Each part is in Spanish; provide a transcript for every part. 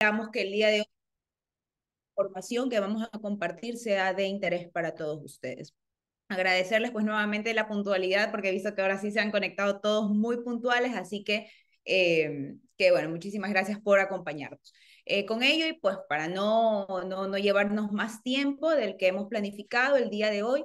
Esperamos que el día de hoy la información que vamos a compartir sea de interés para todos ustedes. Agradecerles pues nuevamente la puntualidad porque he visto que ahora sí se han conectado todos muy puntuales, así que bueno, muchísimas gracias por acompañarnos. Con ello y pues para no llevarnos más tiempo del que hemos planificado el día de hoy,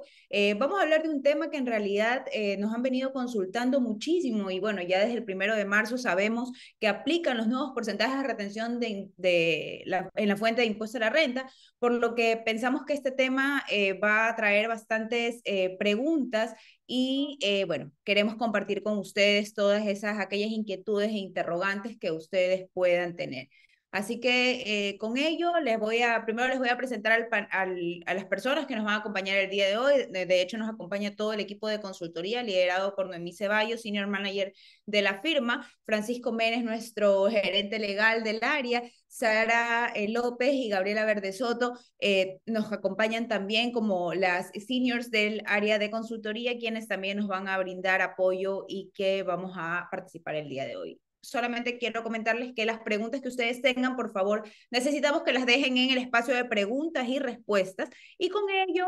vamos a hablar de un tema que en realidad nos han venido consultando muchísimo y bueno, ya desde el 1 de marzo sabemos que aplican los nuevos porcentajes de retención en la fuente de impuesto a la renta, por lo que pensamos que este tema va a traer bastantes preguntas y bueno, queremos compartir con ustedes todas aquellas inquietudes e interrogantes que ustedes puedan tener. Así que con ello primero les voy a presentar a las personas que nos van a acompañar el día de hoy. De hecho, nos acompaña todo el equipo de consultoría liderado por Noemí Ceballos, Senior Manager de la firma, Francisco Méndez, nuestro gerente legal del área, Sara López y Gabriela Verdesoto nos acompañan también como las seniors del área de consultoría, quienes también nos van a brindar apoyo y que vamos a participar el día de hoy. Solamente quiero comentarles que las preguntas que ustedes tengan, por favor, necesitamos que las dejen en el espacio de preguntas y respuestas y con ello,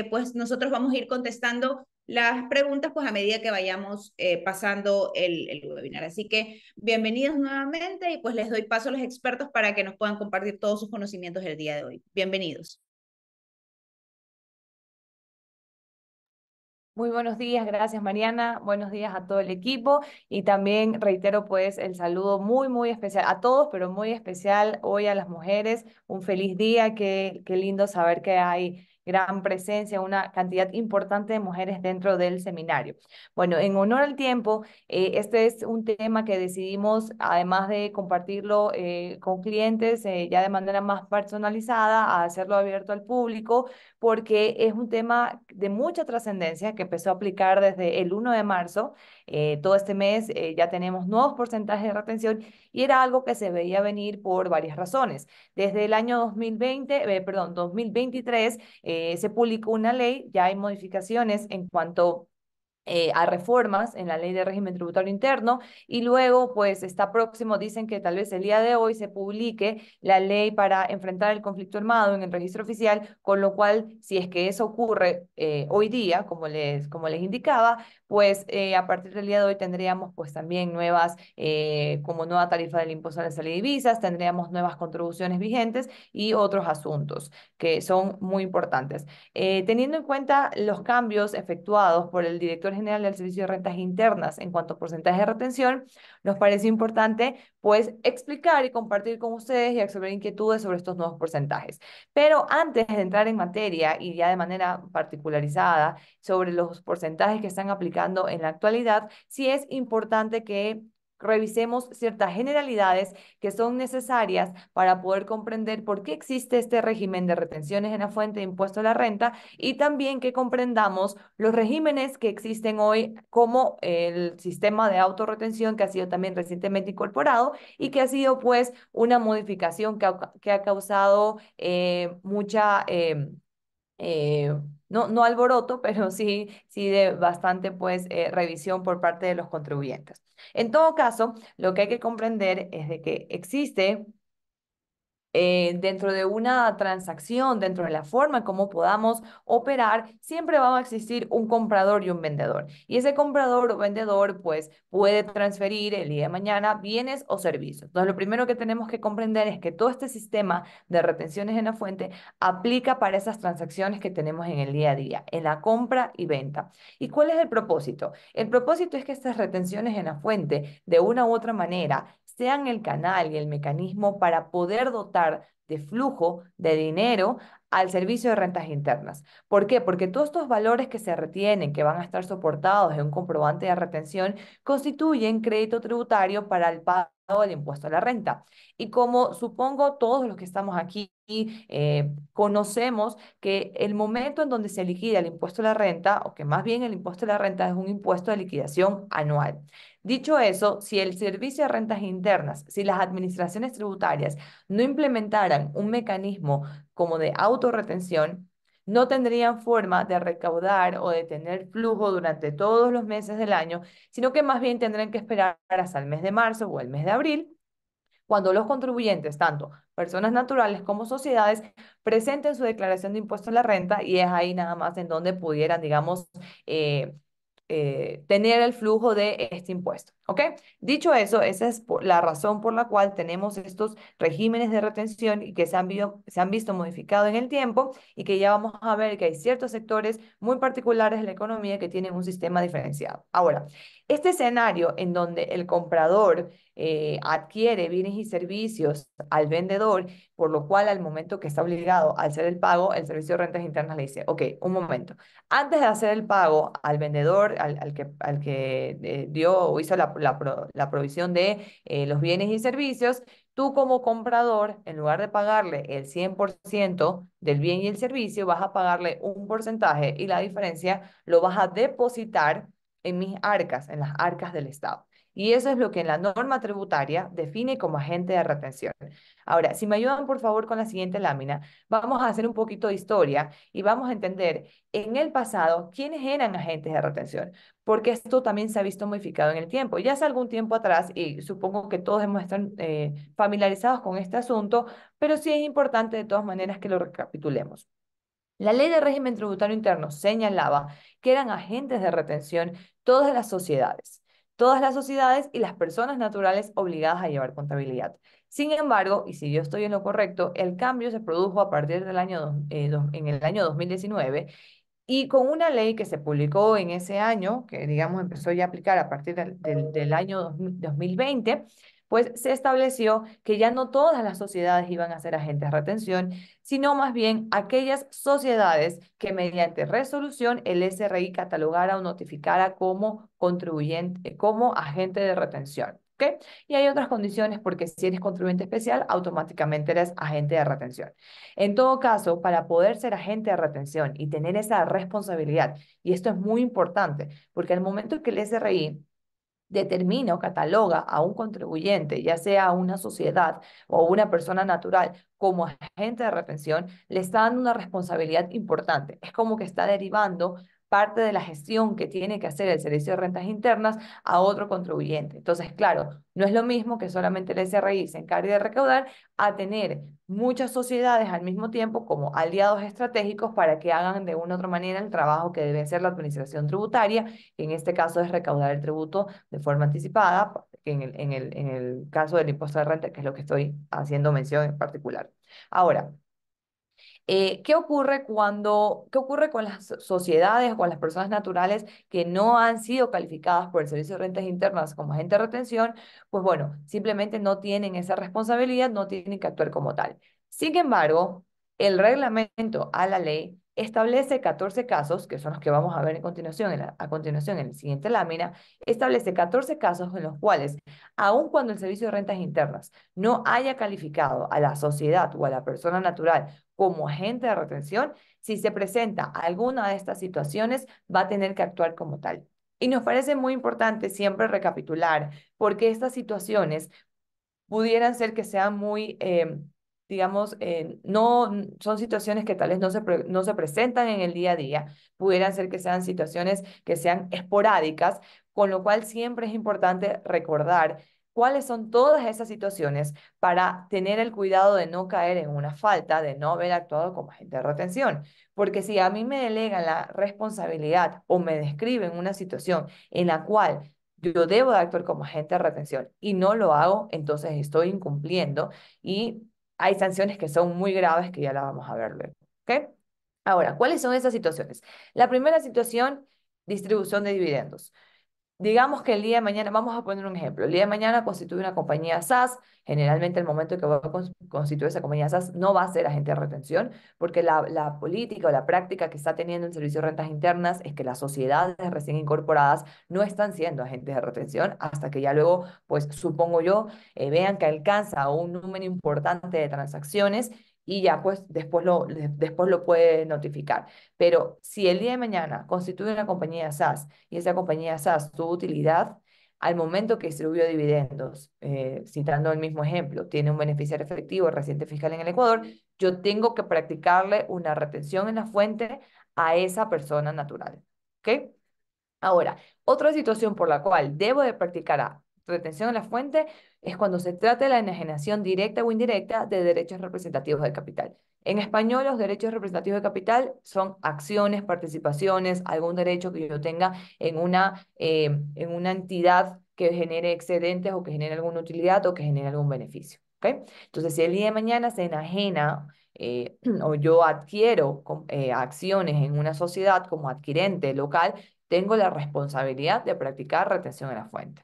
pues nosotros vamos a ir contestando las preguntas pues a medida que vayamos pasando el webinar. Así que bienvenidos nuevamente y pues les doy paso a los expertos para que nos puedan compartir todos sus conocimientos el día de hoy. Bienvenidos. Muy buenos días, gracias Mariana, buenos días a todo el equipo y también reitero pues el saludo muy especial a todos, pero muy especial hoy a las mujeres. Un feliz día, qué lindo saber que hay gran presencia, una cantidad importante de mujeres dentro del seminario. Bueno, en honor al tiempo, este es un tema que decidimos, además de compartirlo con clientes ya de manera más personalizada, a hacerlo abierto al público porque es un tema de mucha trascendencia que empezó a aplicar desde el 1 de marzo. Todo este mes ya tenemos nuevos porcentajes de retención y era algo que se veía venir por varias razones. Desde el año 2023 se publicó una ley, ya hay modificaciones en cuanto a reformas en la ley de régimen tributario interno y luego pues está próximo, dicen que tal vez el día de hoy se publique la ley para enfrentar el conflicto armado en el registro oficial, con lo cual si es que eso ocurre hoy día, como les indicaba, pues a partir del día de hoy tendríamos pues también nuevas, como nueva tarifa del impuesto a la salida de divisas, tendríamos nuevas contribuciones vigentes y otros asuntos que son muy importantes. Teniendo en cuenta los cambios efectuados por el director general del Servicio de Rentas Internas en cuanto a porcentaje de retención, nos parece importante pues explicar y compartir con ustedes y absorber inquietudes sobre estos nuevos porcentajes. Pero antes de entrar en materia y ya de manera particularizada sobre los porcentajes que están aplicando en la actualidad, sí es importante que revisemos ciertas generalidades que son necesarias para poder comprender por qué existe este régimen de retenciones en la fuente de impuesto a la renta y también que comprendamos los regímenes que existen hoy como el sistema de autorretención que ha sido también recientemente incorporado y que ha sido pues una modificación que ha causado mucha eh, no alboroto, pero sí de bastante pues revisión por parte de los contribuyentes. En todo caso, lo que hay que comprender es de que existe dentro de una transacción, dentro de la forma en cómo podamos operar, siempre va a existir un comprador y un vendedor. Y ese comprador o vendedor, pues, puede transferir el día de mañana bienes o servicios. Entonces, lo primero que tenemos que comprender es que todo este sistema de retenciones en la fuente aplica para esas transacciones que tenemos en el día a día, en la compra y venta. ¿Y cuál es el propósito? El propósito es que estas retenciones en la fuente, de una u otra manera, sean el canal y el mecanismo para poder dotar de flujo de dinero al servicio de rentas internas. ¿Por qué? Porque todos estos valores que se retienen, que van a estar soportados en un comprobante de retención, constituyen crédito tributario para el pago del impuesto a la renta. Y como supongo todos los que estamos aquí conocemos que el momento en donde se liquida el impuesto a la renta, o que más bien el impuesto a la renta es un impuesto de liquidación anual. Dicho eso, si el Servicio de Rentas Internas, si las administraciones tributarias no implementaran un mecanismo como de autorretención, no tendrían forma de recaudar o de tener flujo durante todos los meses del año, sino que más bien tendrán que esperar hasta el mes de marzo o el mes de abril cuando los contribuyentes, tanto personas naturales como sociedades, presenten su declaración de impuesto a la renta y es ahí nada más en donde pudieran, digamos, eh, tener el flujo de este impuesto. ¿Ok? Dicho eso, esa es la razón por la cual tenemos estos regímenes de retención y que se han visto modificados en el tiempo y que ya vamos a ver que hay ciertos sectores muy particulares de la economía que tienen un sistema diferenciado. Ahora, este escenario en donde el comprador adquiere bienes y servicios al vendedor, por lo cual al momento que está obligado a hacer el pago, el Servicio de Rentas Internas le dice, ok, un momento, antes de hacer el pago al vendedor, al que dio o hizo la provisión de los bienes y servicios, tú como comprador, en lugar de pagarle el 100% del bien y el servicio, vas a pagarle un porcentaje y la diferencia lo vas a depositar en mis arcas, en las arcas del Estado. Y eso es lo que en la norma tributaria define como agente de retención. Ahora, si me ayudan por favor con la siguiente lámina, vamos a hacer un poquito de historia y vamos a entender en el pasado quiénes eran agentes de retención, porque esto también se ha visto modificado en el tiempo. Ya hace algún tiempo atrás, y supongo que todos hemos estado familiarizados con este asunto, pero sí es importante de todas maneras que lo recapitulemos. La ley de régimen tributario interno señalaba que eran agentes de retención todas las sociedades y las personas naturales obligadas a llevar contabilidad. Sin embargo, y si yo estoy en lo correcto, el cambio se produjo a partir del en el año 2019 y con una ley que se publicó en ese año, que digamos empezó ya a aplicar a partir del año 2020, pues se estableció que ya no todas las sociedades iban a ser agentes de retención, sino más bien aquellas sociedades que mediante resolución el SRI catalogara o notificara como contribuyente, como agente de retención. ¿Ok? Y hay otras condiciones porque si eres contribuyente especial, automáticamente eres agente de retención. En todo caso, para poder ser agente de retención y tener esa responsabilidad, y esto es muy importante, porque al momento que el SRI determina o cataloga a un contribuyente, ya sea una sociedad o una persona natural, como agente de retención, le está dando una responsabilidad importante. Es como que está derivando parte de la gestión que tiene que hacer el Servicio de Rentas Internas a otro contribuyente. Entonces, claro, no es lo mismo que solamente el SRI se encargue de recaudar a tener muchas sociedades al mismo tiempo como aliados estratégicos para que hagan de una u otra manera el trabajo que debe hacer la administración tributaria, que en este caso es recaudar el tributo de forma anticipada, en el caso del impuesto de renta, que es lo que estoy haciendo mención en particular. Ahora, ¿qué ocurre con las sociedades o con las personas naturales que no han sido calificadas por el Servicio de Rentas Internas como agente de retención? Pues bueno, simplemente no tienen esa responsabilidad, no tienen que actuar como tal. Sin embargo, el reglamento a la ley establece 14 casos, que son los que vamos a ver en continuación, a continuación en la siguiente lámina, establece 14 casos en los cuales, aun cuando el Servicio de Rentas Internas no haya calificado a la sociedad o a la persona natural como agente de retención, si se presenta alguna de estas situaciones, va a tener que actuar como tal. Y nos parece muy importante siempre recapitular, porque estas situaciones pudieran ser que sean muy, digamos, no son situaciones que tal vez no se presentan en el día a día, pudieran ser que sean situaciones que sean esporádicas, con lo cual siempre es importante recordar cuáles son todas esas situaciones para tener el cuidado de no caer en una falta, de no haber actuado como agente de retención. Porque si a mí me delegan la responsabilidad o me describen una situación en la cual yo debo de actuar como agente de retención y no lo hago, entonces estoy incumpliendo y hay sanciones que son muy graves que ya las vamos a ver luego. ¿Ok? Ahora, ¿cuáles son esas situaciones? La primera situación, distribución de dividendos. Digamos que el día de mañana, vamos a poner un ejemplo, el día de mañana constituye una compañía SAS, generalmente el momento que va a constituir esa compañía SAS no va a ser agente de retención, porque la política o la práctica que está teniendo el Servicio de Rentas Internas es que las sociedades recién incorporadas no están siendo agentes de retención hasta que ya luego, pues supongo yo, vean que alcanza un número importante de transacciones y ya pues después lo puede notificar. Pero si el día de mañana constituye una compañía SAS y esa compañía SAS tuvo utilidad, al momento que distribuyó dividendos, citando el mismo ejemplo, tiene un beneficiario efectivo reciente fiscal en el Ecuador, yo tengo que practicarle una retención en la fuente a esa persona natural. ¿Ok? Ahora, otra situación por la cual debo de practicar retención en la fuente es cuando se trata de la enajenación directa o indirecta de derechos representativos de capital. En español, los derechos representativos de capital son acciones, participaciones, algún derecho que yo tenga en una entidad que genere excedentes o que genere alguna utilidad o que genere algún beneficio. ¿Ok? Entonces, si el día de mañana se enajena o yo adquiero acciones en una sociedad como adquirente local, tengo la responsabilidad de practicar retención en la fuente.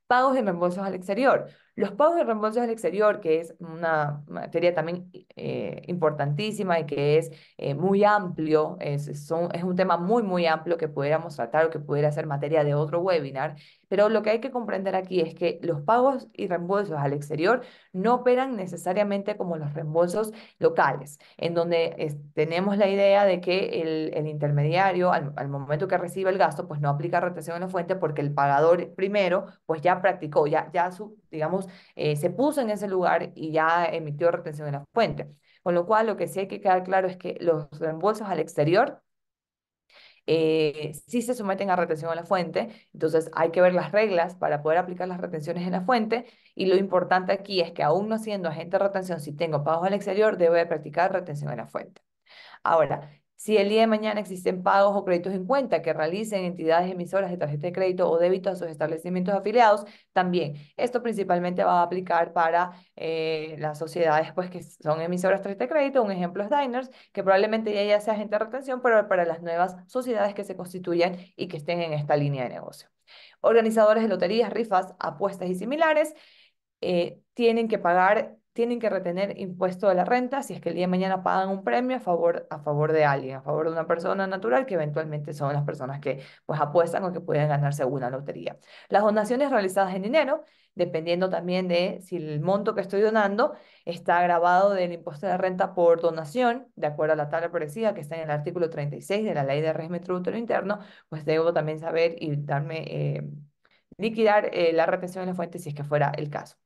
Pagos y reembolsos al exterior. Los pagos y reembolsos al exterior, que es una materia también importantísima y que es muy amplio, es un tema muy, muy amplio que pudiéramos tratar o que pudiera ser materia de otro webinar, pero lo que hay que comprender aquí es que los pagos y reembolsos al exterior no operan necesariamente como los reembolsos locales, en donde tenemos la idea de que el intermediario, al momento que recibe el gasto, pues no aplica retención en la fuente porque el pagador primero, pues ya practicó, digamos, se puso en ese lugar y ya emitió retención en la fuente. Con lo cual, lo que sí hay que quedar claro es que los reembolsos al exterior sí se someten a retención en la fuente, entonces hay que ver las reglas para poder aplicar las retenciones en la fuente y lo importante aquí es que aún no siendo agente de retención, si tengo pagos al exterior, debo de practicar retención en la fuente. Ahora, si el día de mañana existen pagos o créditos en cuenta que realicen entidades emisoras de tarjeta de crédito o débito a sus establecimientos afiliados, también. Esto principalmente va a aplicar para las sociedades pues, que son emisoras de tarjeta de crédito. Un ejemplo es Diners, que probablemente ya sea agente de retención, pero para las nuevas sociedades que se constituyan y que estén en esta línea de negocio. Organizadores de loterías, rifas, apuestas y similares tienen que retener impuesto de la renta si es que el día de mañana pagan un premio a favor de alguien, a favor de una persona natural, que eventualmente son las personas que pues apuestan o que pueden ganarse una lotería. Las donaciones realizadas en dinero, dependiendo también de si el monto que estoy donando está grabado del impuesto de renta por donación, de acuerdo a la tabla parecida que está en el artículo 36 de la Ley de Régimen Tributario Interno, pues debo también saber y liquidar la retención en la fuente si es que fuera el caso.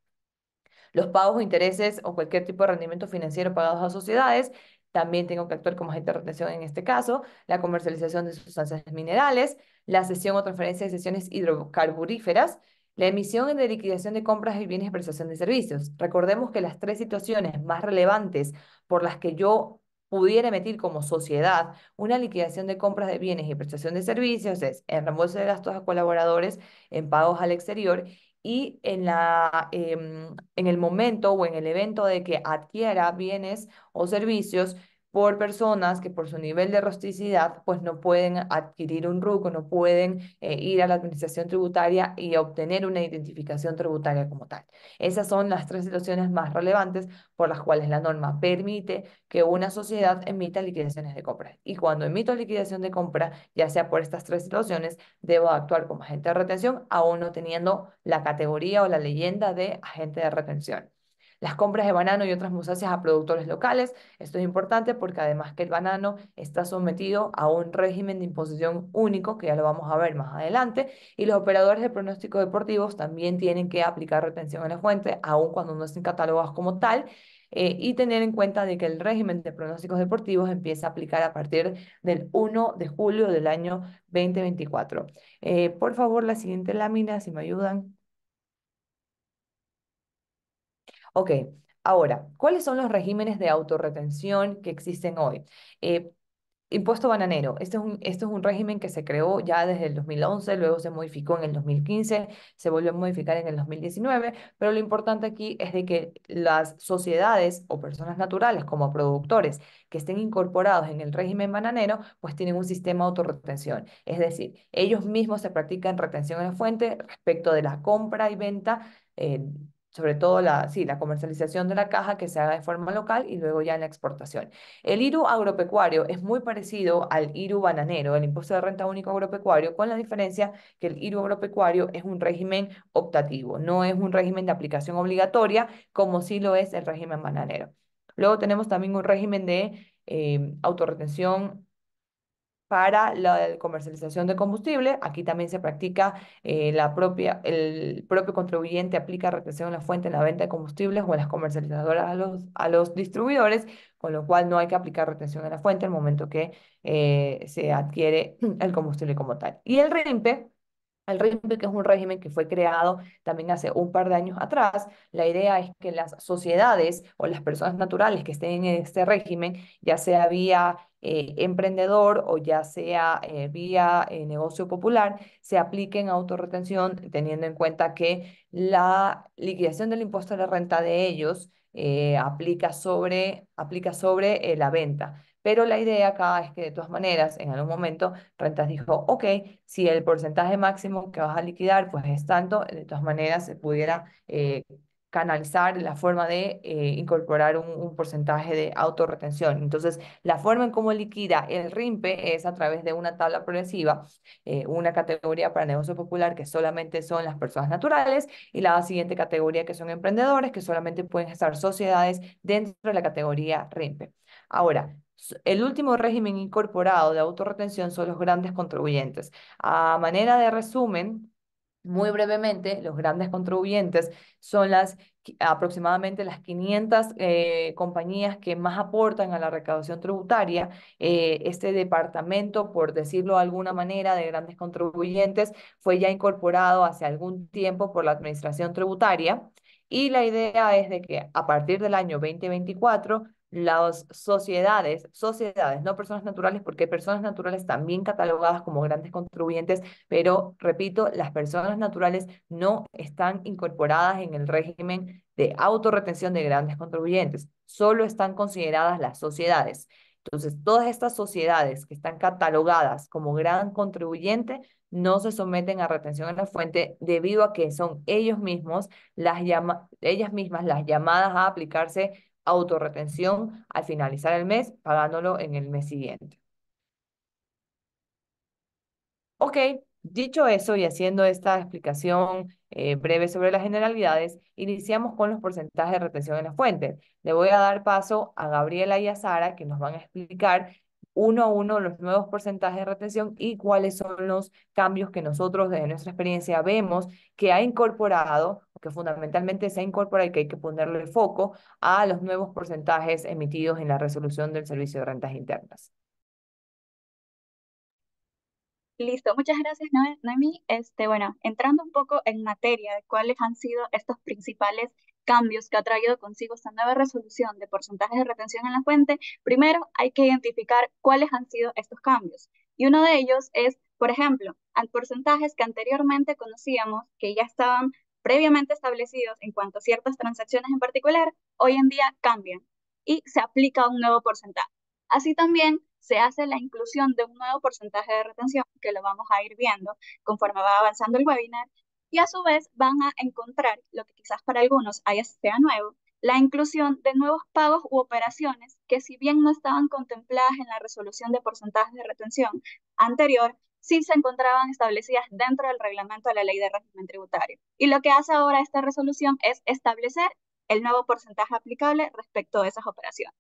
Los pagos o intereses o cualquier tipo de rendimiento financiero pagados a sociedades, también tengo que actuar como agente de retención en este caso, la comercialización de sustancias minerales, la cesión o transferencia de sesiones hidrocarburíferas, la emisión de liquidación de compras de bienes y prestación de servicios. Recordemos que las tres situaciones más relevantes por las que yo pudiera emitir como sociedad una liquidación de compras de bienes y prestación de servicios es en reembolso de gastos a colaboradores, en pagos al exterior y en el momento o en el evento de que adquiera bienes o servicios por personas que por su nivel de rusticidad pues no pueden adquirir un RUC o no pueden ir a la administración tributaria y obtener una identificación tributaria como tal. Esas son las tres situaciones más relevantes por las cuales la norma permite que una sociedad emita liquidaciones de compra. Y cuando emito liquidación de compra, ya sea por estas tres situaciones, debo actuar como agente de retención, aún no teniendo la categoría o la leyenda de agente de retención. Las compras de banano y otras musáceas a productores locales. Esto es importante porque además que el banano está sometido a un régimen de imposición único, que ya lo vamos a ver más adelante, y los operadores de pronósticos deportivos también tienen que aplicar retención en la fuente, aun cuando no estén catalogados como tal, y tener en cuenta de que el régimen de pronósticos deportivos empieza a aplicar a partir del 1 de julio del año 2024. Por favor, la siguiente lámina, si me ayudan. Ok, ahora, ¿cuáles son los regímenes de autorretención que existen hoy? Eh, Impuesto bananero. Este es un régimen que se creó ya desde el 2011, luego se modificó en el 2015, se volvió a modificar en el 2019, pero lo importante aquí es de que las sociedades o personas naturales como productores que estén incorporados en el régimen bananero, pues tienen un sistema de autorretención. Es decir, ellos mismos se practican retención en la fuente respecto de la compra y venta. Sobre todo la comercialización de la caja que se haga de forma local y luego ya en la exportación. El IRU agropecuario es muy parecido al IRU bananero, el impuesto de renta único agropecuario, con la diferencia que el IRU agropecuario es un régimen optativo, no es un régimen de aplicación obligatoria como sí lo es el régimen bananero. Luego tenemos también un régimen de autorretención para la comercialización de combustible. Aquí también se practica el propio contribuyente aplica retención en la fuente en la venta de combustibles o en las comercializadoras a los distribuidores, con lo cual no hay que aplicar retención en la fuente al momento que se adquiere el combustible como tal. Y el REMPE El RIMPE, que es un régimen que fue creado también hace un par de años atrás, la idea es que las sociedades o las personas naturales que estén en este régimen, ya sea vía emprendedor o ya sea vía negocio popular, se apliquen autorretención teniendo en cuenta que la liquidación del impuesto a la renta de ellos aplica sobre la venta. Pero la idea acá es que de todas maneras, en algún momento, Rentas dijo, ok, si el porcentaje máximo que vas a liquidar pues es tanto, de todas maneras se pudiera canalizar la forma de incorporar un porcentaje de autorretención. Entonces, la forma en cómo liquida el RIMPE es a través de una tabla progresiva, una categoría para negocio popular que solamente son las personas naturales y la siguiente categoría que son emprendedores que solamente pueden estar sociedades dentro de la categoría RIMPE. Ahora, el último régimen incorporado de autorretención son los grandes contribuyentes. A manera de resumen, muy brevemente, los grandes contribuyentes son aproximadamente las 500 compañías que más aportan a la recaudación tributaria. Este departamento, por decirlo de alguna manera, de grandes contribuyentes fue ya incorporado hace algún tiempo por la Administración Tributaria y la idea es de que a partir del año 2024 las sociedades, no personas naturales, porque hay personas naturales también catalogadas como grandes contribuyentes, pero repito, las personas naturales no están incorporadas en el régimen de autorretención de grandes contribuyentes, solo están consideradas las sociedades. Entonces, todas estas sociedades que están catalogadas como gran contribuyente no se someten a retención en la fuente debido a que son ellas mismas las llamadas a aplicarse autorretención al finalizar el mes, pagándolo en el mes siguiente. Ok, dicho eso y haciendo esta explicación breve sobre las generalidades, iniciamos con los porcentajes de retención en la fuente. Le voy a dar paso a Gabriela y a Sara que nos van a explicar uno a uno los nuevos porcentajes de retención y cuáles son los cambios que nosotros desde nuestra experiencia vemos que ha incorporado, que fundamentalmente se ha incorporado y que hay que ponerle foco a los nuevos porcentajes emitidos en la resolución del Servicio de Rentas Internas. Listo, muchas gracias, Noemi. Bueno, entrando un poco en materia de cuáles han sido estos principales cambios que ha traído consigo esta nueva resolución de porcentajes de retención en la fuente, primero hay que identificar cuáles han sido estos cambios. Y uno de ellos es, por ejemplo, porcentajes que anteriormente conocíamos, que ya estaban previamente establecidos en cuanto a ciertas transacciones en particular, hoy en día cambian y se aplica un nuevo porcentaje. Así también se hace la inclusión de un nuevo porcentaje de retención, que lo vamos a ir viendo conforme va avanzando el webinar, y a su vez van a encontrar, lo que quizás para algunos sea nuevo, la inclusión de nuevos pagos u operaciones que si bien no estaban contempladas en la resolución de porcentajes de retención anterior, sí se encontraban establecidas dentro del reglamento de la ley de régimen tributario. Y lo que hace ahora esta resolución es establecer el nuevo porcentaje aplicable respecto a esas operaciones.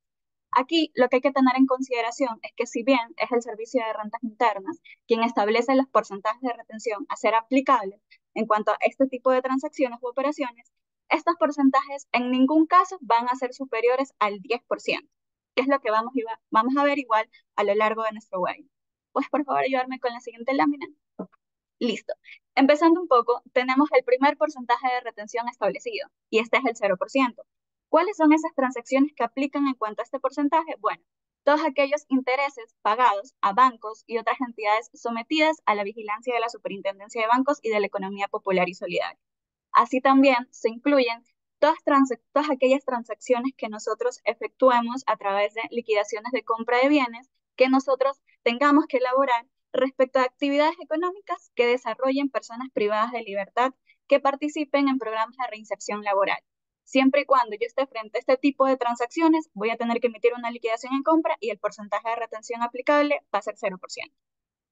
Aquí lo que hay que tener en consideración es que si bien es el Servicio de Rentas Internas quien establece los porcentajes de retención a ser aplicables en cuanto a este tipo de transacciones u operaciones, estos porcentajes en ningún caso van a ser superiores al 10%, que es lo que vamos a ver igual a lo largo de nuestro webinar. ¿Puedes por favor ayudarme con la siguiente lámina? Listo. Empezando un poco, tenemos el primer porcentaje de retención establecido, y este es el 0%. ¿Cuáles son esas transacciones que aplican en cuanto a este porcentaje? Bueno, todos aquellos intereses pagados a bancos y otras entidades sometidas a la vigilancia de la Superintendencia de Bancos y de la Economía Popular y Solidaria. Así también se incluyen todas aquellas transacciones que nosotros efectuemos a través de liquidaciones de compra de bienes que nosotros tengamos que elaborar respecto a actividades económicas que desarrollen personas privadas de libertad que participen en programas de reinserción laboral. Siempre y cuando yo esté frente a este tipo de transacciones, voy a tener que emitir una liquidación en compra y el porcentaje de retención aplicable va a ser 0%.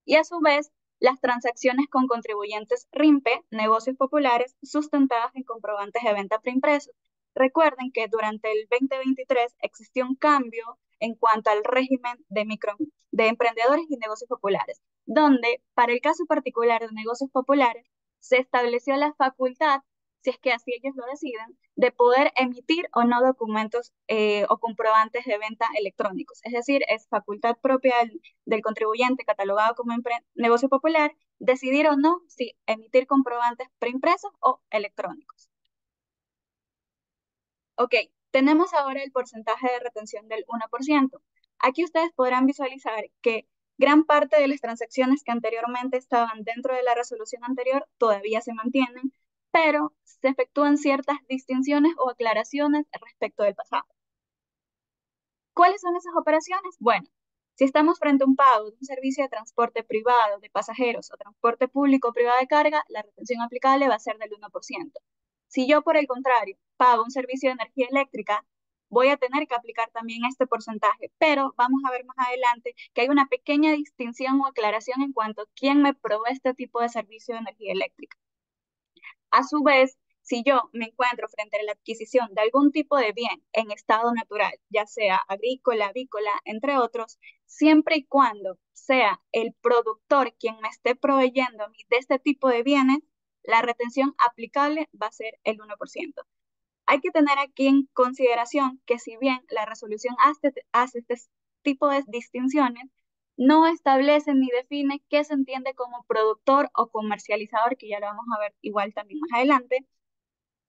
Y a su vez, las transacciones con contribuyentes RIMPE, negocios populares, sustentadas en comprobantes de venta preimpresos. Recuerden que durante el 2023 existió un cambio en cuanto al régimen de emprendedores y negocios populares, donde para el caso particular de negocios populares se estableció la facultad si es que así ellos lo deciden, de poder emitir o no documentos o comprobantes de venta electrónicos. Es decir, es facultad propia del contribuyente catalogado como negocio popular decidir o no si emitir comprobantes preimpresos o electrónicos. Ok, tenemos ahora el porcentaje de retención del 1%. Aquí ustedes podrán visualizar que gran parte de las transacciones que anteriormente estaban dentro de la resolución anterior todavía se mantienen, pero se efectúan ciertas distinciones o aclaraciones respecto del pasado. ¿Cuáles son esas operaciones? Bueno, si estamos frente a un pago de un servicio de transporte privado de pasajeros o transporte público privado de carga, la retención aplicable va a ser del 1%. Si yo, por el contrario, pago un servicio de energía eléctrica, voy a tener que aplicar también este porcentaje, pero vamos a ver más adelante que hay una pequeña distinción o aclaración en cuanto a quién me provee este tipo de servicio de energía eléctrica. A su vez, si yo me encuentro frente a la adquisición de algún tipo de bien en estado natural, ya sea agrícola, avícola, entre otros, siempre y cuando sea el productor quien me esté proveyendo a mí de este tipo de bienes, la retención aplicable va a ser el 1%. Hay que tener aquí en consideración que si bien la resolución hace este tipo de distinciones, no establece ni define qué se entiende como productor o comercializador, que ya lo vamos a ver igual también más adelante.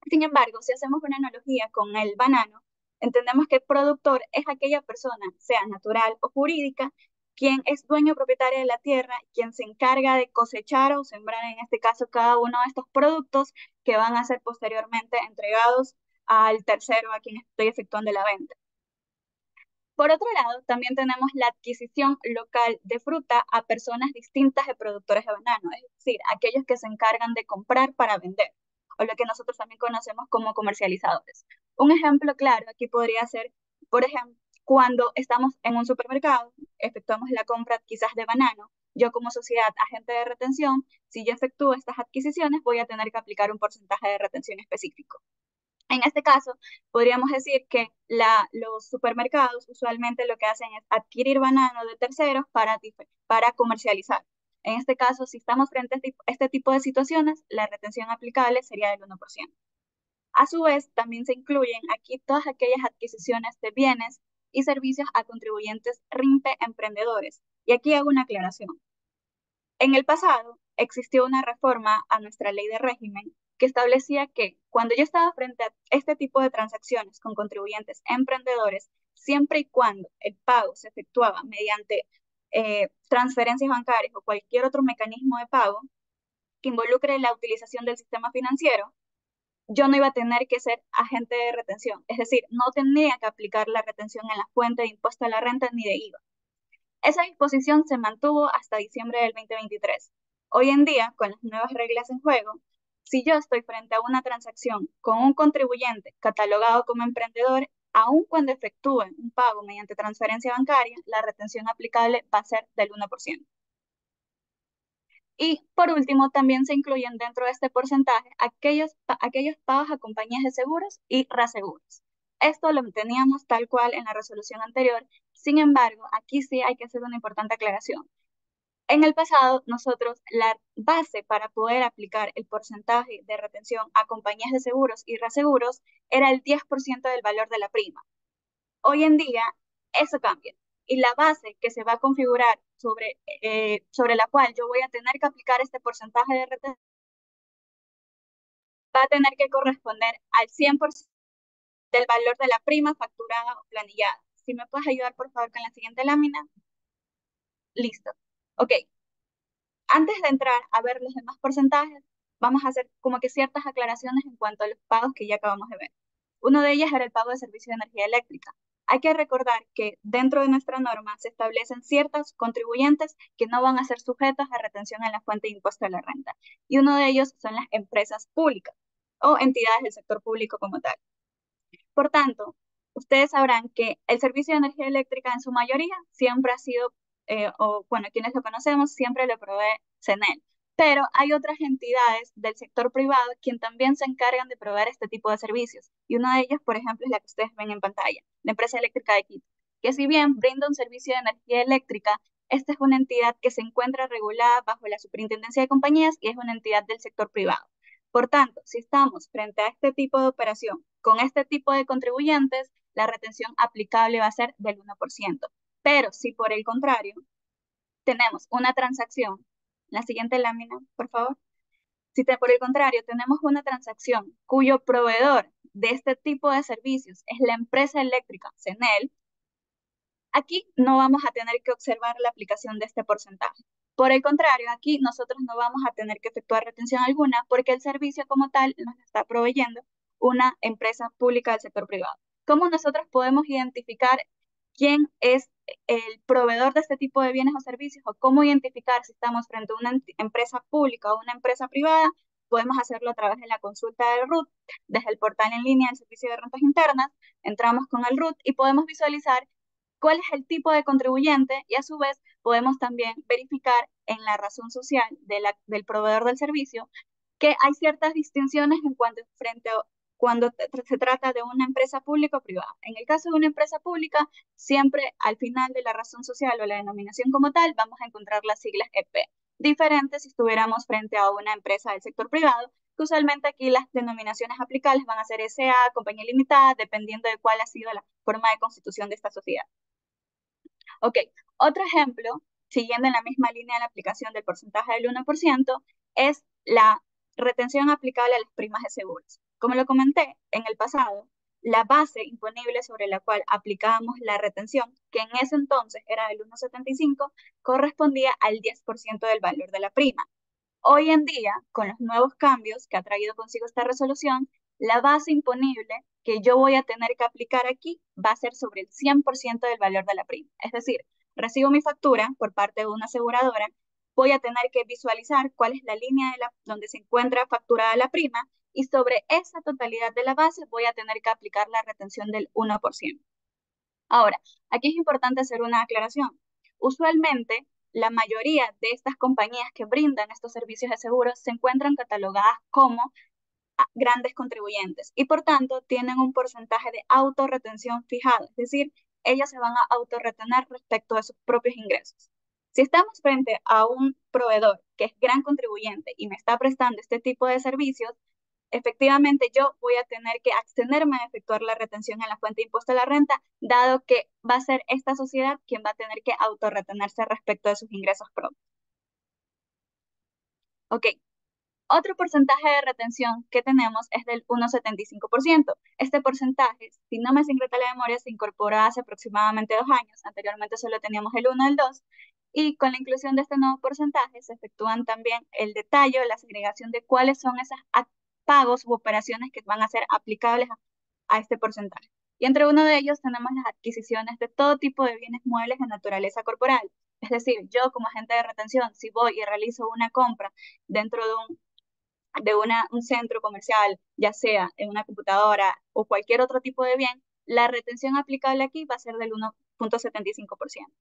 Sin embargo, si hacemos una analogía con el banano, entendemos que productor es aquella persona, sea natural o jurídica, quien es dueño propietario de la tierra, quien se encarga de cosechar o sembrar, en este caso, cada uno de estos productos que van a ser posteriormente entregados al tercero a quien estoy efectuando la venta. Por otro lado, también tenemos la adquisición local de fruta a personas distintas de productores de banano, es decir, aquellos que se encargan de comprar para vender, o lo que nosotros también conocemos como comercializadores. Un ejemplo claro aquí podría ser, por ejemplo, cuando estamos en un supermercado, efectuamos la compra quizás de banano, yo como sociedad agente de retención, si yo efectúo estas adquisiciones, voy a tener que aplicar un porcentaje de retención específico. En este caso, podríamos decir que los supermercados usualmente lo que hacen es adquirir banano de terceros para comercializar. En este caso, si estamos frente a este tipo de situaciones, la retención aplicable sería del 1%. A su vez, también se incluyen aquí todas aquellas adquisiciones de bienes y servicios a contribuyentes RIMPE emprendedores. Y aquí hago una aclaración. En el pasado existió una reforma a nuestra ley de régimen que establecía que cuando yo estaba frente a este tipo de transacciones con contribuyentes emprendedores, siempre y cuando el pago se efectuaba mediante transferencias bancarias o cualquier otro mecanismo de pago que involucre la utilización del sistema financiero, yo no iba a tener que ser agente de retención. Es decir, no tenía que aplicar la retención en la fuente de impuesto a la renta ni de IVA. Esa disposición se mantuvo hasta diciembre del 2023. Hoy en día, con las nuevas reglas en juego, si yo estoy frente a una transacción con un contribuyente catalogado como emprendedor, aun cuando efectúe un pago mediante transferencia bancaria, la retención aplicable va a ser del 1%. Y por último, también se incluyen dentro de este porcentaje aquellos pagos a compañías de seguros y reaseguros. Esto lo teníamos tal cual en la resolución anterior. Sin embargo, aquí sí hay que hacer una importante aclaración. En el pasado, nosotros, la base para poder aplicar el porcentaje de retención a compañías de seguros y reaseguros era el 10% del valor de la prima. Hoy en día, eso cambia. Y la base que se va a configurar sobre la cual yo voy a tener que aplicar este porcentaje de retención va a tener que corresponder al 100% del valor de la prima facturada o planillada. Si me puedes ayudar, por favor, con la siguiente lámina. Listo. Ok. Antes de entrar a ver los demás porcentajes, vamos a hacer como que ciertas aclaraciones en cuanto a los pagos que ya acabamos de ver. Uno de ellos era el pago de servicio de energía eléctrica. Hay que recordar que dentro de nuestra norma se establecen ciertos contribuyentes que no van a ser sujetos a retención en la fuente de impuesto a la renta. Y uno de ellos son las empresas públicas o entidades del sector público como tal. Por tanto, ustedes sabrán que el servicio de energía eléctrica en su mayoría siempre ha sido, o bueno, quienes lo conocemos, siempre lo provee CENEL. Pero hay otras entidades del sector privado quien también se encargan de proveer este tipo de servicios. Y una de ellas, por ejemplo, es la que ustedes ven en pantalla, la empresa eléctrica de Quito, que si bien brinda un servicio de energía eléctrica, esta es una entidad que se encuentra regulada bajo la Superintendencia de Compañías y es una entidad del sector privado. Por tanto, si estamos frente a este tipo de operación con este tipo de contribuyentes, la retención aplicable va a ser del 1%. Pero si por el contrario tenemos una transacción, la siguiente lámina, por favor. Si por el contrario tenemos una transacción cuyo proveedor de este tipo de servicios es la empresa eléctrica CENEL, aquí no vamos a tener que observar la aplicación de este porcentaje. Por el contrario, aquí nosotros no vamos a tener que efectuar retención alguna porque el servicio como tal nos está proveyendo una empresa pública del sector privado. ¿Cómo nosotros podemos identificar quién es el proveedor de este tipo de bienes o servicios o cómo identificar si estamos frente a una empresa pública o una empresa privada? Podemos hacerlo a través de la consulta del RUT, desde el portal en línea del Servicio de Rentas Internas, entramos con el RUT y podemos visualizar cuál es el tipo de contribuyente y a su vez podemos también verificar en la razón social del proveedor del servicio que hay ciertas distinciones en cuanto frente a cuando se trata de una empresa pública o privada. En el caso de una empresa pública, siempre al final de la razón social o la denominación como tal, vamos a encontrar las siglas EP. Diferente si estuviéramos frente a una empresa del sector privado, que usualmente aquí las denominaciones aplicables van a ser SA, compañía limitada, dependiendo de cuál ha sido la forma de constitución de esta sociedad. Ok, otro ejemplo, siguiendo en la misma línea de la aplicación del porcentaje del 1%, es la retención aplicable a las primas de seguros. Como lo comenté en el pasado, la base imponible sobre la cual aplicábamos la retención, que en ese entonces era del 1,75, correspondía al 10% del valor de la prima. Hoy en día, con los nuevos cambios que ha traído consigo esta resolución, la base imponible que yo voy a tener que aplicar aquí va a ser sobre el 100% del valor de la prima. Es decir, recibo mi factura por parte de una aseguradora, voy a tener que visualizar cuál es la línea donde se encuentra facturada la prima y sobre esa totalidad de la base voy a tener que aplicar la retención del 1%. Ahora, aquí es importante hacer una aclaración. Usualmente, la mayoría de estas compañías que brindan estos servicios de seguros se encuentran catalogadas como grandes contribuyentes y por tanto tienen un porcentaje de autorretención fijado, es decir, ellas se van a autorretener respecto de sus propios ingresos. Si estamos frente a un proveedor que es gran contribuyente y me está prestando este tipo de servicios, efectivamente yo voy a tener que abstenerme de efectuar la retención en la fuente de impuesto a la renta, dado que va a ser esta sociedad quien va a tener que autorretenerse respecto de sus ingresos propios. Ok, otro porcentaje de retención que tenemos es del 1,75%. Este porcentaje, si no me secreta la memoria, se incorporó hace aproximadamente 2 años. Anteriormente solo teníamos el 1, el 2. Y con la inclusión de este nuevo porcentaje se efectúan también el detalle o la segregación de cuáles son esos pagos u operaciones que van a ser aplicables a este porcentaje. Y entre uno de ellos tenemos las adquisiciones de todo tipo de bienes muebles de naturaleza corporal. Es decir, yo como agente de retención, si voy y realizo una compra dentro de un centro comercial, ya sea en una computadora o cualquier otro tipo de bien, la retención aplicable aquí va a ser del 1,75%.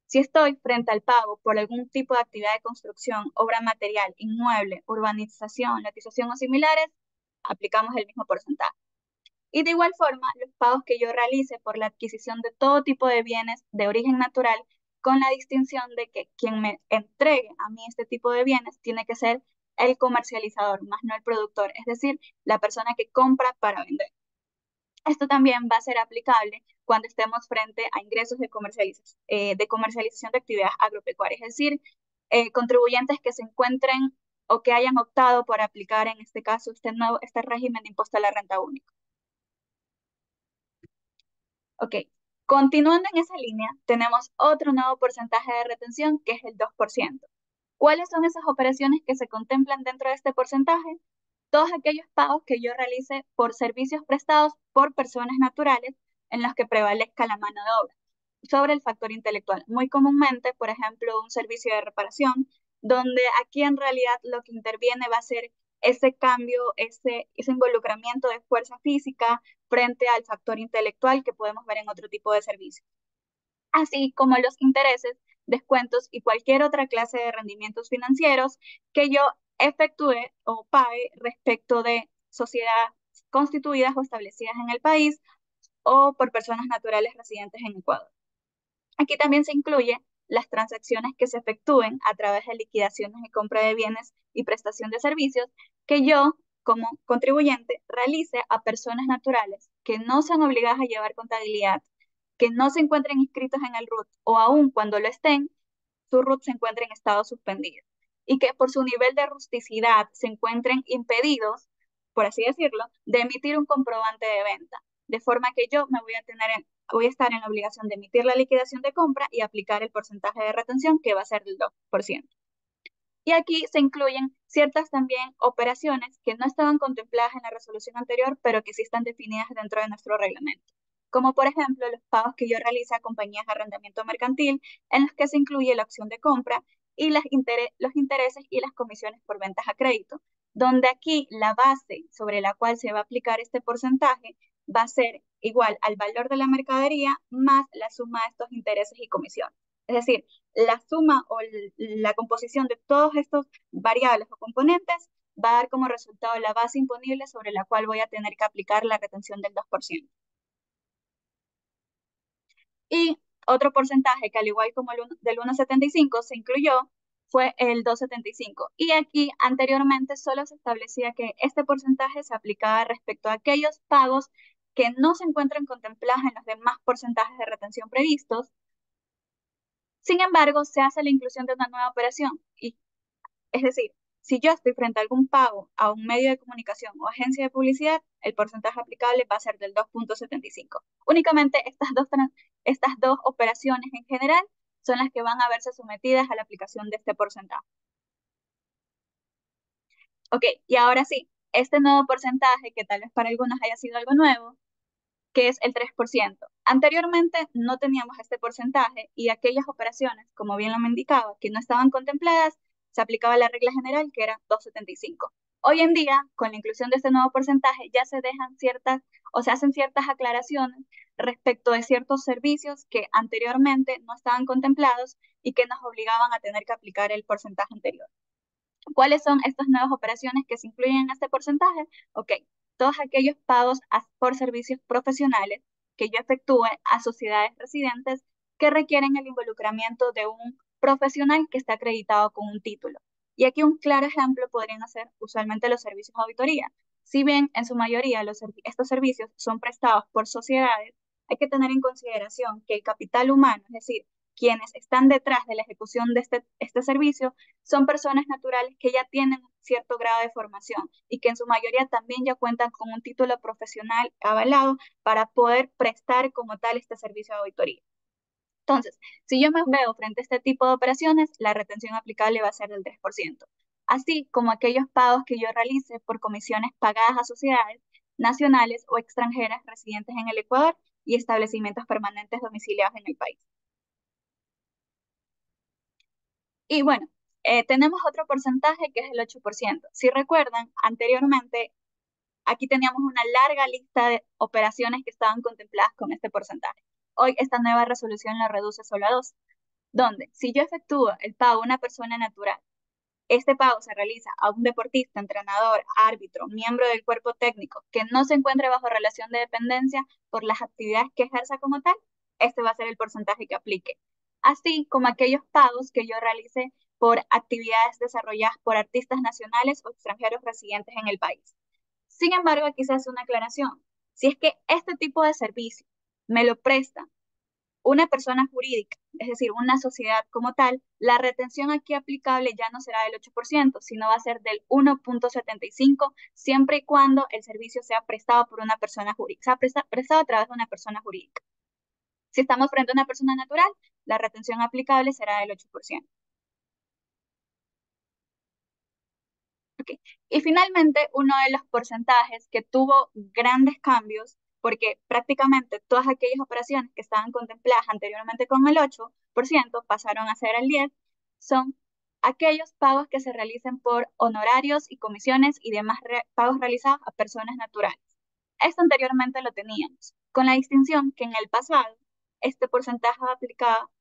Si estoy frente al pago por algún tipo de actividad de construcción, obra material, inmueble, urbanización, lotización o similares, aplicamos el mismo porcentaje. Y de igual forma, los pagos que yo realice por la adquisición de todo tipo de bienes de origen natural, con la distinción de que quien me entregue a mí este tipo de bienes tiene que ser el comercializador, más no el productor, es decir, la persona que compra para vender. Esto también va a ser aplicable cuando estemos frente a ingresos de comercialización de actividades agropecuarias, es decir, contribuyentes que se encuentren o que hayan optado por aplicar en este caso este régimen de impuesto a la renta única. Ok, continuando en esa línea, tenemos otro nuevo porcentaje de retención que es el 2%. ¿Cuáles son esas operaciones que se contemplan dentro de este porcentaje? Todos aquellos pagos que yo realice por servicios prestados por personas naturales en los que prevalezca la mano de obra sobre el factor intelectual. Muy comúnmente, por ejemplo, un servicio de reparación, donde aquí en realidad lo que interviene va a ser ese cambio, ese involucramiento de fuerza física frente al factor intelectual que podemos ver en otro tipo de servicios. Así como los intereses, descuentos y cualquier otra clase de rendimientos financieros que yo efectúe o pague respecto de sociedades constituidas o establecidas en el país o por personas naturales residentes en Ecuador. Aquí también se incluye las transacciones que se efectúen a través de liquidaciones y compra de bienes y prestación de servicios que yo como contribuyente realice a personas naturales que no sean obligadas a llevar contabilidad, que no se encuentren inscritos en el RUT o aún cuando lo estén, su RUT se encuentre en estado suspendido y que por su nivel de rusticidad se encuentren impedidos, por así decirlo, de emitir un comprobante de venta. De forma que yo me voy a estar en la obligación de emitir la liquidación de compra y aplicar el porcentaje de retención que va a ser del 2%. Y aquí se incluyen ciertas también operaciones que no estaban contempladas en la resolución anterior, pero que sí están definidas dentro de nuestro reglamento. Como por ejemplo los pagos que yo realizo a compañías de arrendamiento mercantil, en los que se incluye la opción de compra y los intereses y las comisiones por ventas a crédito, donde aquí la base sobre la cual se va a aplicar este porcentaje va a ser igual al valor de la mercadería más la suma de estos intereses y comisiones. Es decir, la suma o la composición de todos estos variables o componentes va a dar como resultado la base imponible sobre la cual voy a tener que aplicar la retención del 2%. Y otro porcentaje que al igual como el del 1,75 se incluyó fue el 2,75. Y aquí anteriormente solo se establecía que este porcentaje se aplicaba respecto a aquellos pagos que no se encuentran contemplados en los demás porcentajes de retención previstos. Sin embargo, se hace la inclusión de una nueva operación. Y, es decir, si yo estoy frente a algún pago a un medio de comunicación o agencia de publicidad, el porcentaje aplicable va a ser del 2,75. Únicamente estas dos operaciones en general son las que van a verse sometidas a la aplicación de este porcentaje. Ok, y ahora sí, este nuevo porcentaje, que tal vez para algunos haya sido algo nuevo, que es el 3%. Anteriormente no teníamos este porcentaje y aquellas operaciones, como bien lo me indicaba, que no estaban contempladas, se aplicaba la regla general que era 2,75. Hoy en día, con la inclusión de este nuevo porcentaje, ya se dejan ciertas o se hacen ciertas aclaraciones respecto de ciertos servicios que anteriormente no estaban contemplados y que nos obligaban a tener que aplicar el porcentaje anterior. ¿Cuáles son estas nuevas operaciones que se incluyen en este porcentaje? Ok, todos aquellos pagos por servicios profesionales que yo efectúe a sociedades residentes que requieren el involucramiento de un profesional que está acreditado con un título. Y aquí un claro ejemplo podrían ser usualmente los servicios de auditoría. Si bien en su mayoría estos servicios son prestados por sociedades, hay que tener en consideración que el capital humano, es decir, quienes están detrás de la ejecución de este servicio, son personas naturales que ya tienen cierto grado de formación y que en su mayoría también ya cuentan con un título profesional avalado para poder prestar como tal este servicio de auditoría. Entonces, si yo me veo frente a este tipo de operaciones, la retención aplicable va a ser del 3%, así como aquellos pagos que yo realice por comisiones pagadas a sociedades nacionales o extranjeras residentes en el Ecuador y establecimientos permanentes domiciliados en el país. Y bueno, tenemos otro porcentaje que es el 8%. Si recuerdan, anteriormente aquí teníamos una larga lista de operaciones que estaban contempladas con este porcentaje. Hoy esta nueva resolución lo reduce solo a 2, donde si yo efectúo el pago a una persona natural, este pago se realiza a un deportista, entrenador, árbitro, miembro del cuerpo técnico que no se encuentre bajo relación de dependencia por las actividades que ejerza como tal, este va a ser el porcentaje que aplique. Así como aquellos pagos que yo realice por actividades desarrolladas por artistas nacionales o extranjeros residentes en el país. Sin embargo, aquí se hace una aclaración. Si es que este tipo de servicio me lo presta una persona jurídica, es decir, una sociedad como tal, la retención aquí aplicable ya no será del 8%, sino va a ser del 1,75, siempre y cuando el servicio sea prestado por una persona jurídica, sea prestado a través de una persona jurídica. Si estamos frente a una persona natural, la retención aplicable será del 8%. Okay. Y finalmente, uno de los porcentajes que tuvo grandes cambios, porque prácticamente todas aquellas operaciones que estaban contempladas anteriormente con el 8% pasaron a ser el 10%, son aquellos pagos que se realicen por honorarios y comisiones y demás pagos realizados a personas naturales. Esto anteriormente lo teníamos, con la distinción que en el pasado este porcentaje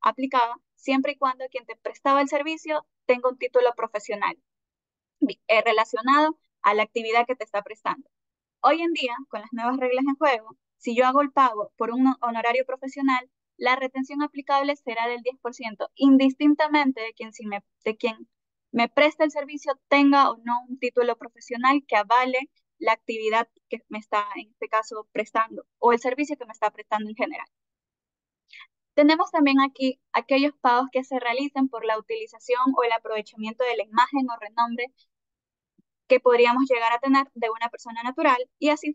aplicaba siempre y cuando quien te prestaba el servicio tenga un título profesional relacionado a la actividad que te está prestando. Hoy en día, con las nuevas reglas en juego, si yo hago el pago por un honorario profesional, la retención aplicable será del 10%, indistintamente de quien me presta el servicio tenga o no un título profesional que avale la actividad que me está, en este caso, prestando o el servicio que me está prestando en general. Tenemos también aquí aquellos pagos que se realicen por la utilización o el aprovechamiento de la imagen o renombre que podríamos llegar a tener de una persona natural y así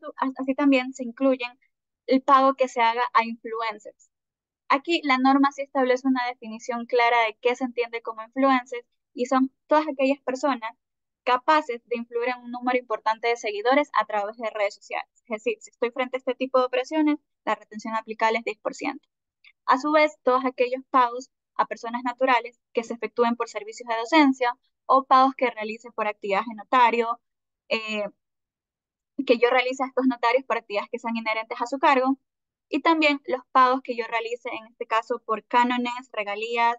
también se incluyen el pago que se haga a influencers. Aquí la norma sí establece una definición clara de qué se entiende como influencers y son todas aquellas personas capaces de influir en un número importante de seguidores a través de redes sociales. Es decir, si estoy frente a este tipo de operaciones, la retención aplicable es 10%. A su vez, todos aquellos pagos a personas naturales que se efectúen por servicios de docencia o pagos que realice por actividades de notario, eh, que yo realice a estos notarios por actividades que sean inherentes a su cargo, y también los pagos que yo realice, en este caso, por cánones, regalías,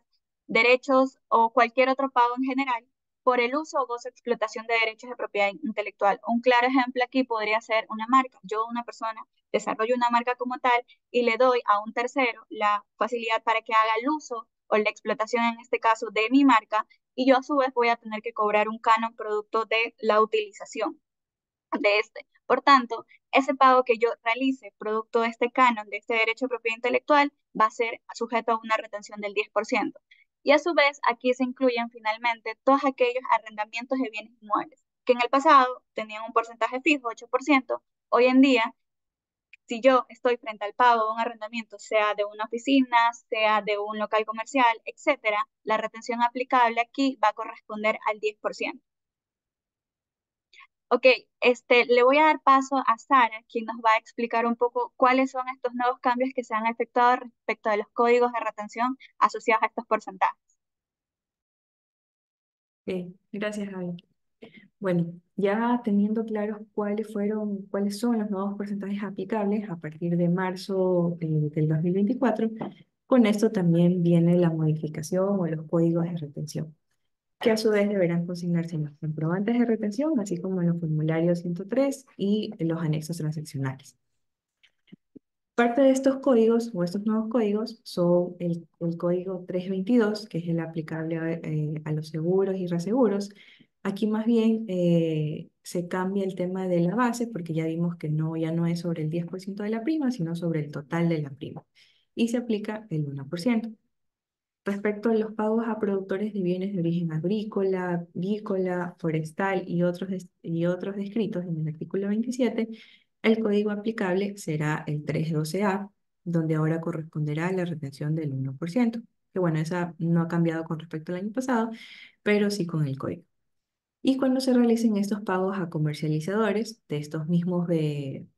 derechos o cualquier otro pago en general, por el uso o gozo de explotación de derechos de propiedad intelectual. Un claro ejemplo aquí podría ser una marca. Yo, una persona, desarrollo una marca como tal y le doy a un tercero la facilidad para que haga el uso o la explotación, en este caso, de mi marca, y yo a su vez voy a tener que cobrar un canon producto de la utilización de este. Por tanto, ese pago que yo realice producto de este canon, de este derecho de propiedad intelectual, va a ser sujeto a una retención del 10%. Y a su vez, aquí se incluyen finalmente todos aquellos arrendamientos de bienes inmuebles, que en el pasado tenían un porcentaje fijo, 8%. Hoy en día, si yo estoy frente al pago de un arrendamiento, sea de una oficina, sea de un local comercial, etcétera, la retención aplicable aquí va a corresponder al 10%. Ok, le voy a dar paso a Sara, quien nos va a explicar un poco cuáles son estos nuevos cambios que se han efectuado respecto de los códigos de retención asociados a estos porcentajes. Ok, gracias, Javi. Bueno, ya teniendo claros cuáles son los nuevos porcentajes aplicables a partir de marzo del 2024, con esto también viene la modificación o los códigos de retención, que a su vez deberán consignarse en los comprobantes de retención, así como en los formularios 103 y en los anexos transaccionales. Parte de estos códigos o estos nuevos códigos son el código 322, que es el aplicable a los seguros y reaseguros. Aquí más bien se cambia el tema de la base porque ya vimos que ya no es sobre el 10% de la prima, sino sobre el total de la prima. Y se aplica el 1%. Respecto a los pagos a productores de bienes de origen agrícola, avícola, forestal y otros descritos en el artículo 27, el código aplicable será el 312A, donde ahora corresponderá la retención del 1%, que bueno, esa no ha cambiado con respecto al año pasado, pero sí con el código. Y cuando se realicen estos pagos a comercializadores de estos mismos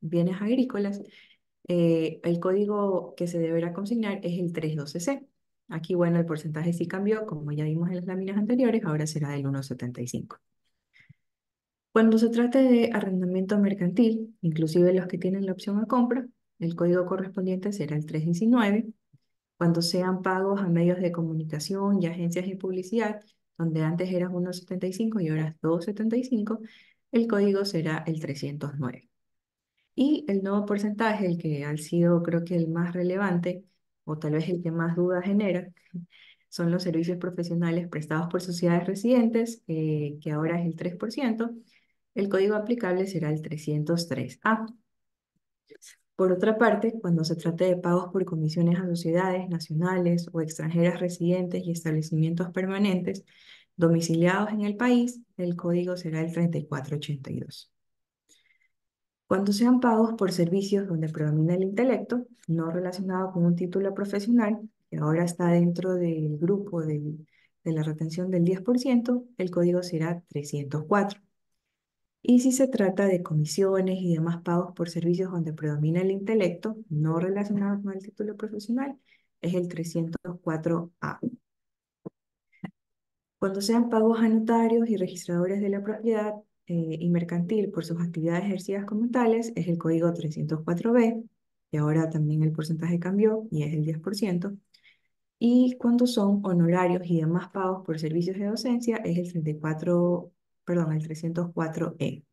bienes agrícolas, el código que se deberá consignar es el 312C. Aquí, bueno, el porcentaje sí cambió, como ya vimos en las láminas anteriores, ahora será del 1,75. Cuando se trate de arrendamiento mercantil, inclusive los que tienen la opción a compra, el código correspondiente será el 319. Cuando sean pagos a medios de comunicación y agencias de publicidad, donde antes eras 1,75 y ahora es 2,75, el código será el 309. Y el nuevo porcentaje, el que ha sido creo que el más relevante, o tal vez el que más dudas genera, son los servicios profesionales prestados por sociedades residentes, que ahora es el 3%. El código aplicable será el 303A. Por otra parte, cuando se trate de pagos por comisiones a sociedades nacionales o extranjeras residentes y establecimientos permanentes domiciliados en el país, el código será el 3482. Cuando sean pagos por servicios donde predomina el intelecto, no relacionado con un título profesional, que ahora está dentro del grupo de la retención del 10%, el código será 304. Y si se trata de comisiones y demás pagos por servicios donde predomina el intelecto, no relacionados con el título profesional, es el 304A. Cuando sean pagos a notarios y registradores de la propiedad y mercantil por sus actividades ejercidas como tales, es el código 304B, que ahora también el porcentaje cambió y es el 10%. Y cuando son honorarios y demás pagos por servicios de docencia, es el 304E.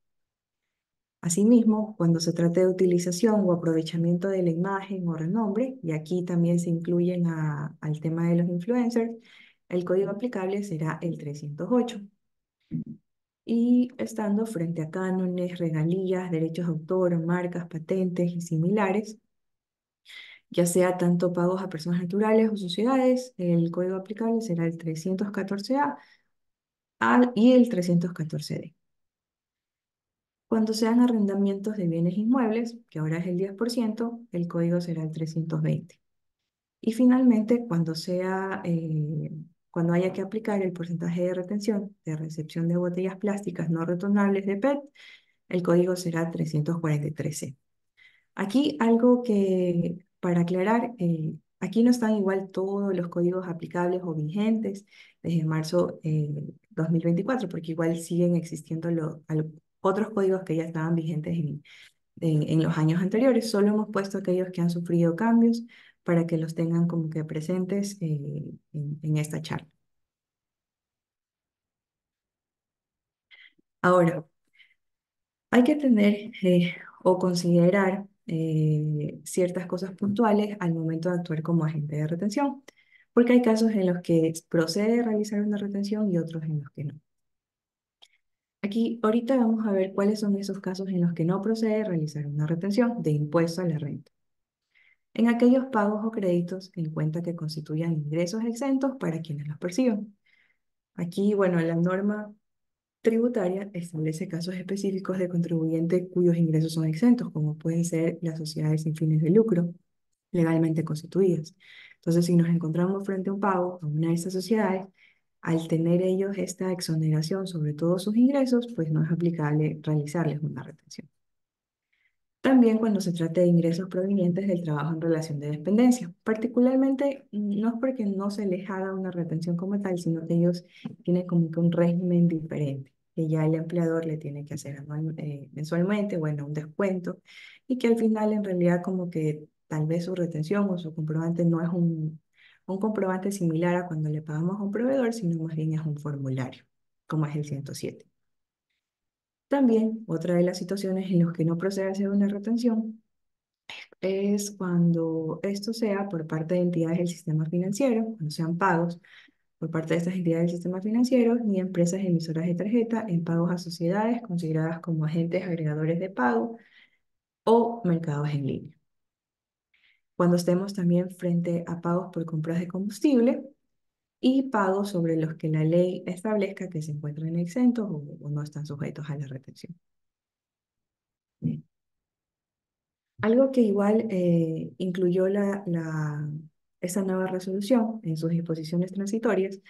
Asimismo, cuando se trate de utilización o aprovechamiento de la imagen o renombre, y aquí también se incluyen al tema de los influencers, el código aplicable será el 308. y estando frente a cánones, regalías, derechos de autor, marcas, patentes y similares, ya sea tanto pagos a personas naturales o sociedades, el código aplicable será el 314A y el 314D. Cuando sean arrendamientos de bienes inmuebles, que ahora es el 10%, el código será el 320. Y finalmente, cuando haya que aplicar el porcentaje de retención de recepción de botellas plásticas no retornables de PET, el código será 343C. Aquí algo que, para aclarar, aquí no están igual todos los códigos aplicables o vigentes desde marzo 2024, porque igual siguen existiendo otros códigos que ya estaban vigentes en los años anteriores. Solo hemos puesto aquellos que han sufrido cambios para que los tengan como que presentes en esta charla. Ahora, hay que tener o considerar ciertas cosas puntuales al momento de actuar como agente de retención, porque hay casos en los que procede realizar una retención y otros en los que no. Aquí, ahorita vamos a ver cuáles son esos casos en los que no procede realizar una retención de impuesto a la renta. En aquellos pagos o créditos en cuenta que constituyan ingresos exentos para quienes los perciban. Aquí, bueno, la norma tributaria establece casos específicos de contribuyentes cuyos ingresos son exentos, como pueden ser las sociedades sin fines de lucro, legalmente constituidas. Entonces, si nos encontramos frente a un pago a una de estas sociedades, al tener ellos esta exoneración sobre todos sus ingresos, pues no es aplicable realizarles una retención. También cuando se trata de ingresos provenientes del trabajo en relación de dependencia. Particularmente, no es porque no se les haga una retención como tal, sino que ellos tienen como que un régimen diferente, que ya el empleador le tiene que hacer mensualmente, bueno, un descuento, y que al final en realidad como que tal vez su retención o su comprobante no es un comprobante similar a cuando le pagamos a un proveedor, sino más bien es un formulario, como es el 107. También, otra de las situaciones en las que no procede a hacer una retención es cuando esto sea por parte de entidades del sistema financiero, cuando sean pagos por parte de estas entidades del sistema financiero, ni empresas emisoras de tarjeta en pagos a sociedades consideradas como agentes agregadores de pago o mercados en línea. Cuando estemos también frente a pagos por compras de combustible y pagos sobre los que la ley establezca que se encuentran exentos o no están sujetos a la retención. Bien. Algo que igual incluyó esa nueva resolución en sus disposiciones transitorias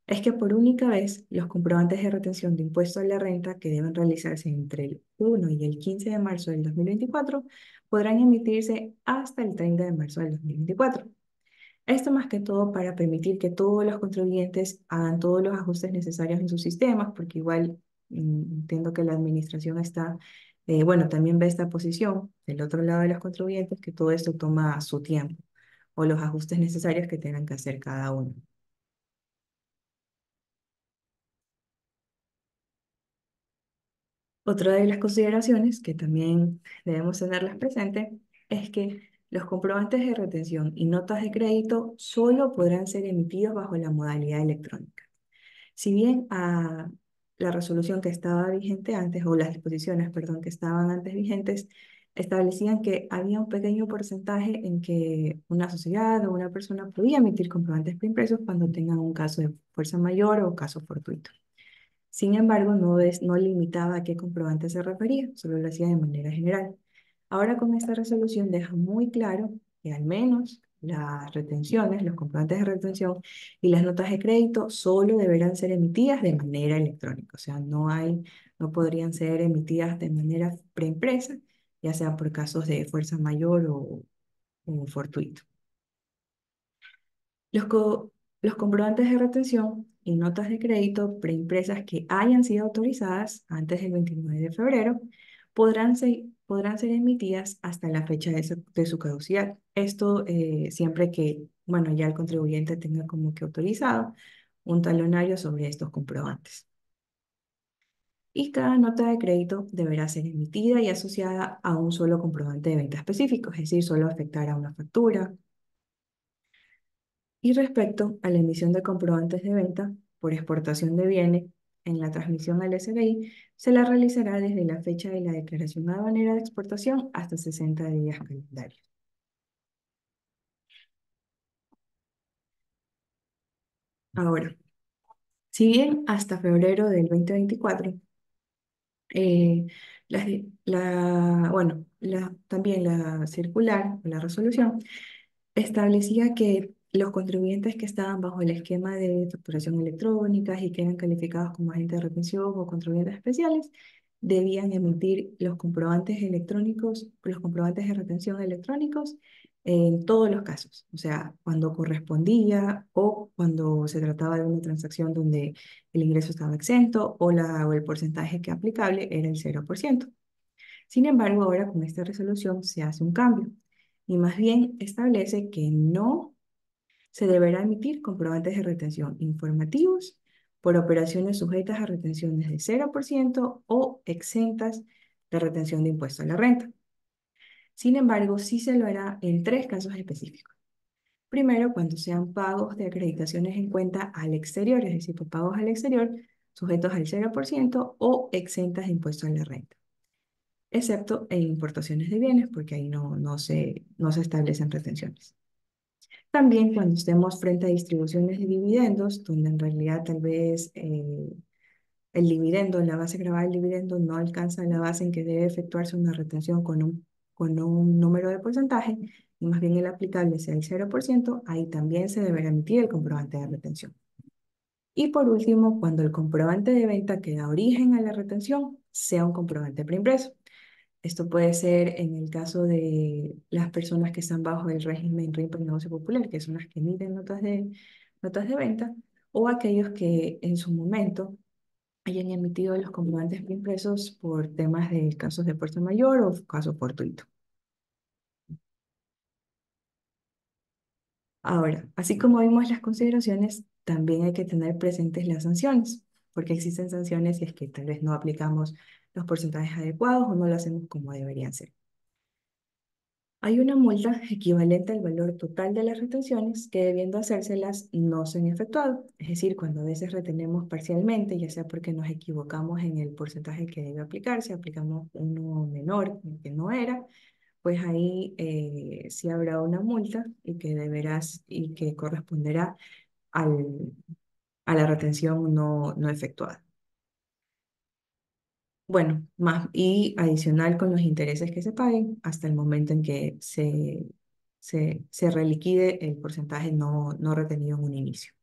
es que por única vez los comprobantes de retención de impuesto a la renta que deben realizarse entre el 1 y el 15 de marzo del 2024 podrán emitirse hasta el 30 de marzo del 2024. Esto más que todo para permitir que todos los contribuyentes hagan todos los ajustes necesarios en sus sistemas, porque igual entiendo que la administración está, bueno, también ve esta posición del otro lado de los contribuyentes, que todo esto toma su tiempo o los ajustes necesarios que tengan que hacer cada uno. Otra de las consideraciones que también debemos tenerlas presentes es que los comprobantes de retención y notas de crédito solo podrán ser emitidos bajo la modalidad electrónica. Si bien la resolución que estaba vigente antes, o las disposiciones, perdón, que estaban antes vigentes, establecían que había un pequeño porcentaje en que una sociedad o una persona podía emitir comprobantes preimpresos cuando tengan un caso de fuerza mayor o caso fortuito. Sin embargo, no limitaba a qué comprobante se refería, solo lo hacía de manera general. Ahora con esta resolución deja muy claro que al menos las retenciones, los comprobantes de retención y las notas de crédito solo deberán ser emitidas de manera electrónica. O sea, no podrían ser emitidas de manera preimpresa, ya sea por casos de fuerza mayor o fortuito. Los, co- los comprobantes de retención y notas de crédito preimpresas que hayan sido autorizadas antes del 29 de febrero podrán ser emitidas hasta la fecha de su caducidad. Esto siempre que, bueno, ya el contribuyente tenga como que autorizado un talonario sobre estos comprobantes. Y cada nota de crédito deberá ser emitida y asociada a un solo comprobante de venta específico, es decir, solo afectará a una factura. Y respecto a la emisión de comprobantes de venta por exportación de bienes en la transmisión al SBI se la realizará desde la fecha de la declaración aduanera de exportación hasta 60 días calendarios. Ahora, si bien hasta febrero del 2024, eh, también la circular o la resolución establecía que los contribuyentes que estaban bajo el esquema de facturación electrónica y que eran calificados como agentes de retención o contribuyentes especiales debían emitir los comprobantes electrónicos, los comprobantes de retención electrónicos en todos los casos, o sea, cuando correspondía o cuando se trataba de una transacción donde el ingreso estaba exento o el porcentaje que aplicable era el 0%. Sin embargo, ahora con esta resolución se hace un cambio y más bien establece que no se deberá emitir comprobantes de retención informativos por operaciones sujetas a retenciones de 0% o exentas de retención de impuesto a la renta. Sin embargo, sí se lo hará en tres casos específicos. Primero, cuando sean pagos de acreditaciones en cuenta al exterior, es decir, por pagos al exterior sujetos al 0% o exentas de impuesto a la renta, excepto en importaciones de bienes, porque ahí no se establecen retenciones. También cuando estemos frente a distribuciones de dividendos, donde en realidad tal vez el dividendo, la base grabada del dividendo no alcanza la base en que debe efectuarse una retención con un número de porcentaje, y más bien el aplicable sea el 0%, ahí también se deberá emitir el comprobante de retención. Y por último, cuando el comprobante de venta que da origen a la retención sea un comprobante preimpreso. Esto puede ser en el caso de las personas que están bajo el régimen RIP por negocio popular, que son las que emiten notas de venta, o aquellos que en su momento hayan emitido los comprobantes preimpresos por temas de casos de fuerza mayor o caso fortuito. Ahora, así como vimos las consideraciones, también hay que tener presentes las sanciones, porque existen sanciones si es que tal vez no aplicamos los porcentajes adecuados o no lo hacemos como deberían ser. Hay una multa equivalente al valor total de las retenciones que debiendo hacérselas no se han efectuado. Es decir, cuando a veces retenemos parcialmente, ya sea porque nos equivocamos en el porcentaje que debe aplicarse, aplicamos uno menor que no era, pues ahí sí habrá una multa y que corresponderá al, a la retención no efectuada. Bueno, más y adicional con los intereses que se paguen hasta el momento en que se reliquide el porcentaje no retenido en un inicio.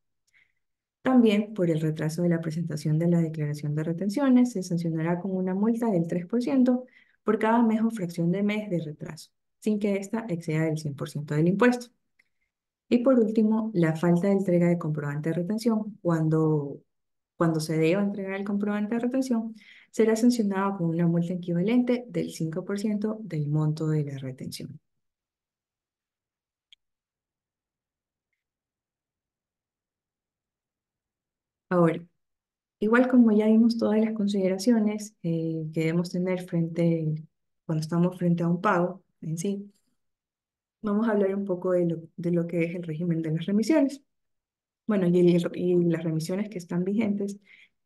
También por el retraso de la presentación de la declaración de retenciones se sancionará con una multa del 3% por cada mes o fracción de mes de retraso, sin que ésta exceda el 100% del impuesto. Y por último, la falta de entrega de comprobante de retención. Cuando se deba entregar el comprobante de retención, será sancionado con una multa equivalente del 5% del monto de la retención. Ahora, igual como ya vimos todas las consideraciones que debemos tener cuando estamos frente a un pago en sí, vamos a hablar un poco de lo que es el régimen de las remisiones. Bueno, y las remisiones que están vigentes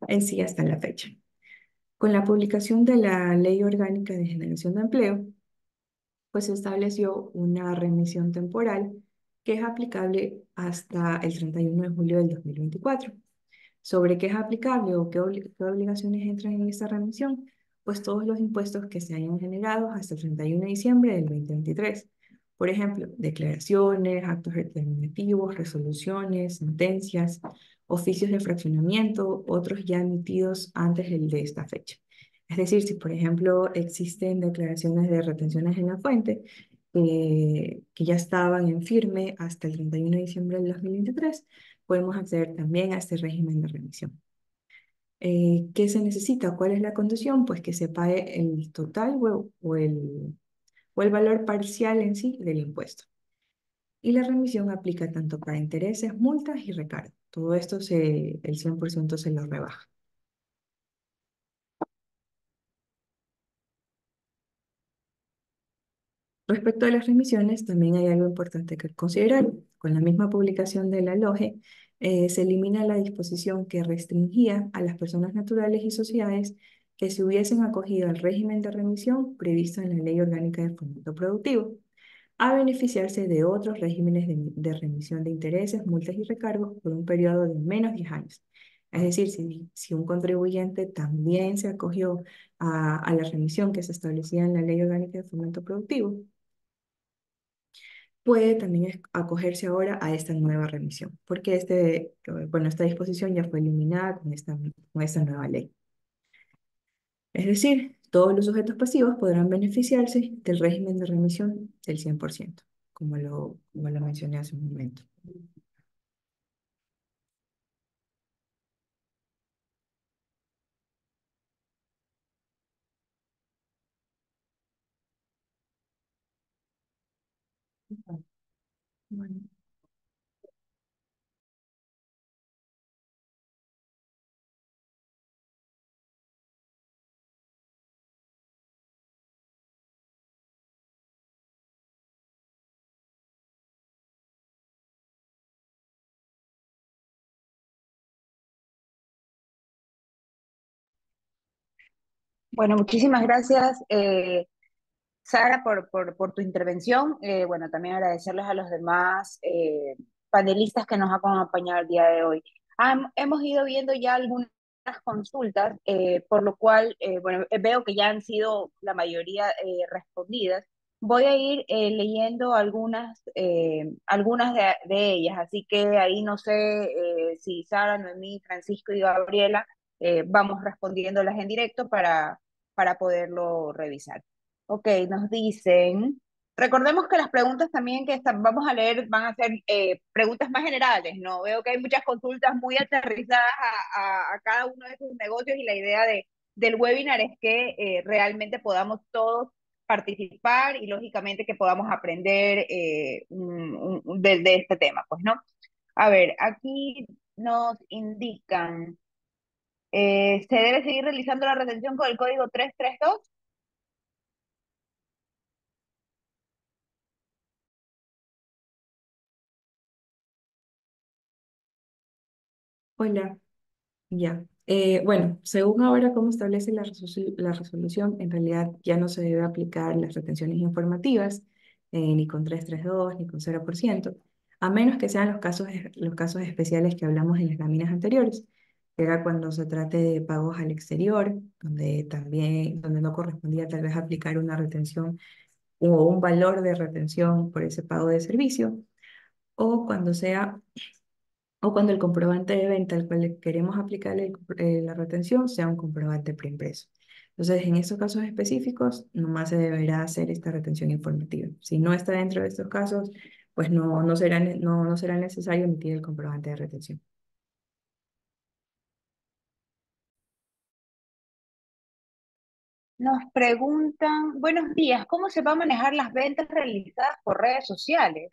en sí hasta la fecha. Con la publicación de la Ley Orgánica de Generación de Empleo, pues se estableció una remisión temporal que es aplicable hasta el 31 de julio del 2024. ¿Sobre qué es aplicable o qué obligaciones entran en esta remisión? Pues todos los impuestos que se hayan generado hasta el 31 de diciembre del 2023. Por ejemplo, declaraciones, actos determinativos, resoluciones, sentencias, oficios de fraccionamiento, otros ya emitidos antes de esta fecha. Es decir, si por ejemplo existen declaraciones de retenciones en la fuente que ya estaban en firme hasta el 31 de diciembre del 2023, podemos acceder también a este régimen de remisión. ¿Qué se necesita? ¿Cuál es la condición? Pues que se pague el total o el valor parcial en sí del impuesto. Y la remisión aplica tanto para intereses, multas y recargos. Todo esto el 100% se lo rebaja. Respecto a las remisiones, también hay algo importante que considerar. Con la misma publicación de la LOGE, Se elimina la disposición que restringía a las personas naturales y sociedades que se hubiesen acogido al régimen de remisión previsto en la Ley Orgánica de Fomento Productivo, a beneficiarse de otros regímenes de remisión de intereses, multas y recargos por un periodo de menos de 10 años. Es decir, si un contribuyente también se acogió a la remisión que se establecía en la Ley Orgánica de Fomento Productivo, puede también acogerse ahora a esta nueva remisión, porque bueno, esta disposición ya fue eliminada con esta nueva ley. Es decir, todos los sujetos pasivos podrán beneficiarse del régimen de remisión del 100%, como lo mencioné hace un momento. Bueno. Bueno, muchísimas gracias, Sara, por tu intervención. Bueno, también agradecerles a los demás panelistas que nos han acompañado el día de hoy. Hemos ido viendo ya algunas consultas, por lo cual, bueno, veo que ya han sido la mayoría respondidas. Voy a ir leyendo algunas de ellas, así que ahí no sé si Sara, Noemí, Francisco y Gabriela vamos respondiéndolas en directo para poderlo revisar. Ok, nos dicen, recordemos que las preguntas también vamos a leer van a ser preguntas más generales, ¿no? Veo que hay muchas consultas muy aterrizadas a cada uno de sus negocios y la idea del webinar es que realmente podamos todos participar y lógicamente que podamos aprender de este tema, pues, ¿no? A ver, aquí nos indican, ¿se debe seguir realizando la retención con el código 332? Hola, ya. Bueno, según ahora cómo establece la resolución, en realidad ya no se debe aplicar las retenciones informativas, ni con 332 ni con 0%, a menos que sean los casos especiales que hablamos en las láminas anteriores, que era cuando se trate de pagos al exterior, donde no correspondía tal vez aplicar una retención o un valor de retención por ese pago de servicio, o cuando el comprobante de venta al cual le queremos aplicarle la retención sea un comprobante preimpreso. Entonces, en estos casos específicos, nomás se deberá hacer esta retención informativa. Si no está dentro de estos casos, pues no será necesario emitir el comprobante de retención. Nos preguntan, buenos días, ¿cómo se va a manejar las ventas realizadas por redes sociales?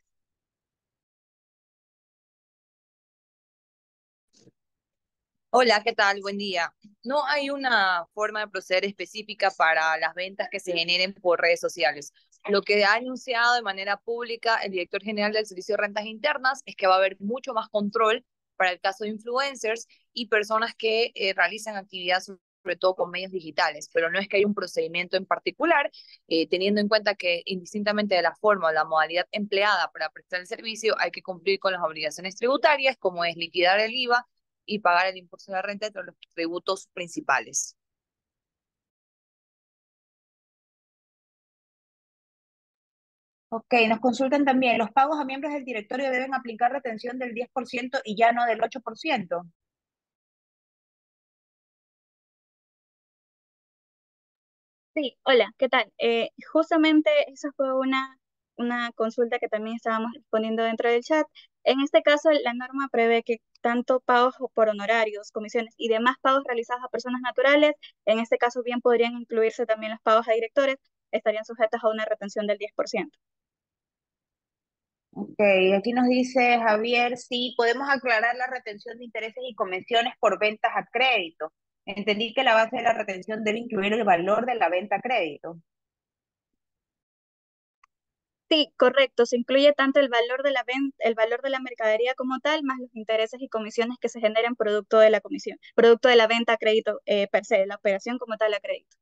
Hola, ¿qué tal? Buen día. No hay una forma de proceder específica para las ventas que se generen por redes sociales. Lo que ha anunciado de manera pública el director general del Servicio de Rentas Internas es que va a haber mucho más control para el caso de influencers y personas que realizan actividad sobre todo con medios digitales, pero no es que haya un procedimiento en particular, teniendo en cuenta que indistintamente de la forma o la modalidad empleada para prestar el servicio, hay que cumplir con las obligaciones tributarias, como es liquidar el IVA y pagar el impuesto de la renta entre los tributos principales. Ok, nos consultan también, ¿los pagos a miembros del directorio deben aplicar retención del 10% y ya no del 8%? Sí, hola, ¿qué tal? Justamente esa fue una consulta que también estábamos respondiendo dentro del chat. En este caso, la norma prevé que tanto pagos por honorarios, comisiones y demás pagos realizados a personas naturales, en este caso bien podrían incluirse también los pagos a directores, estarían sujetos a una retención del 10%. Ok, aquí nos dice Javier, sí, podemos aclarar la retención de intereses y comisiones por ventas a crédito. Entendí que la base de la retención debe incluir el valor de la venta a crédito. Sí, correcto. Se incluye tanto el valor de la venta, el valor de la mercadería como tal, más los intereses y comisiones que se generan producto de la comisión, producto de la venta a crédito per se, la operación como tal a crédito.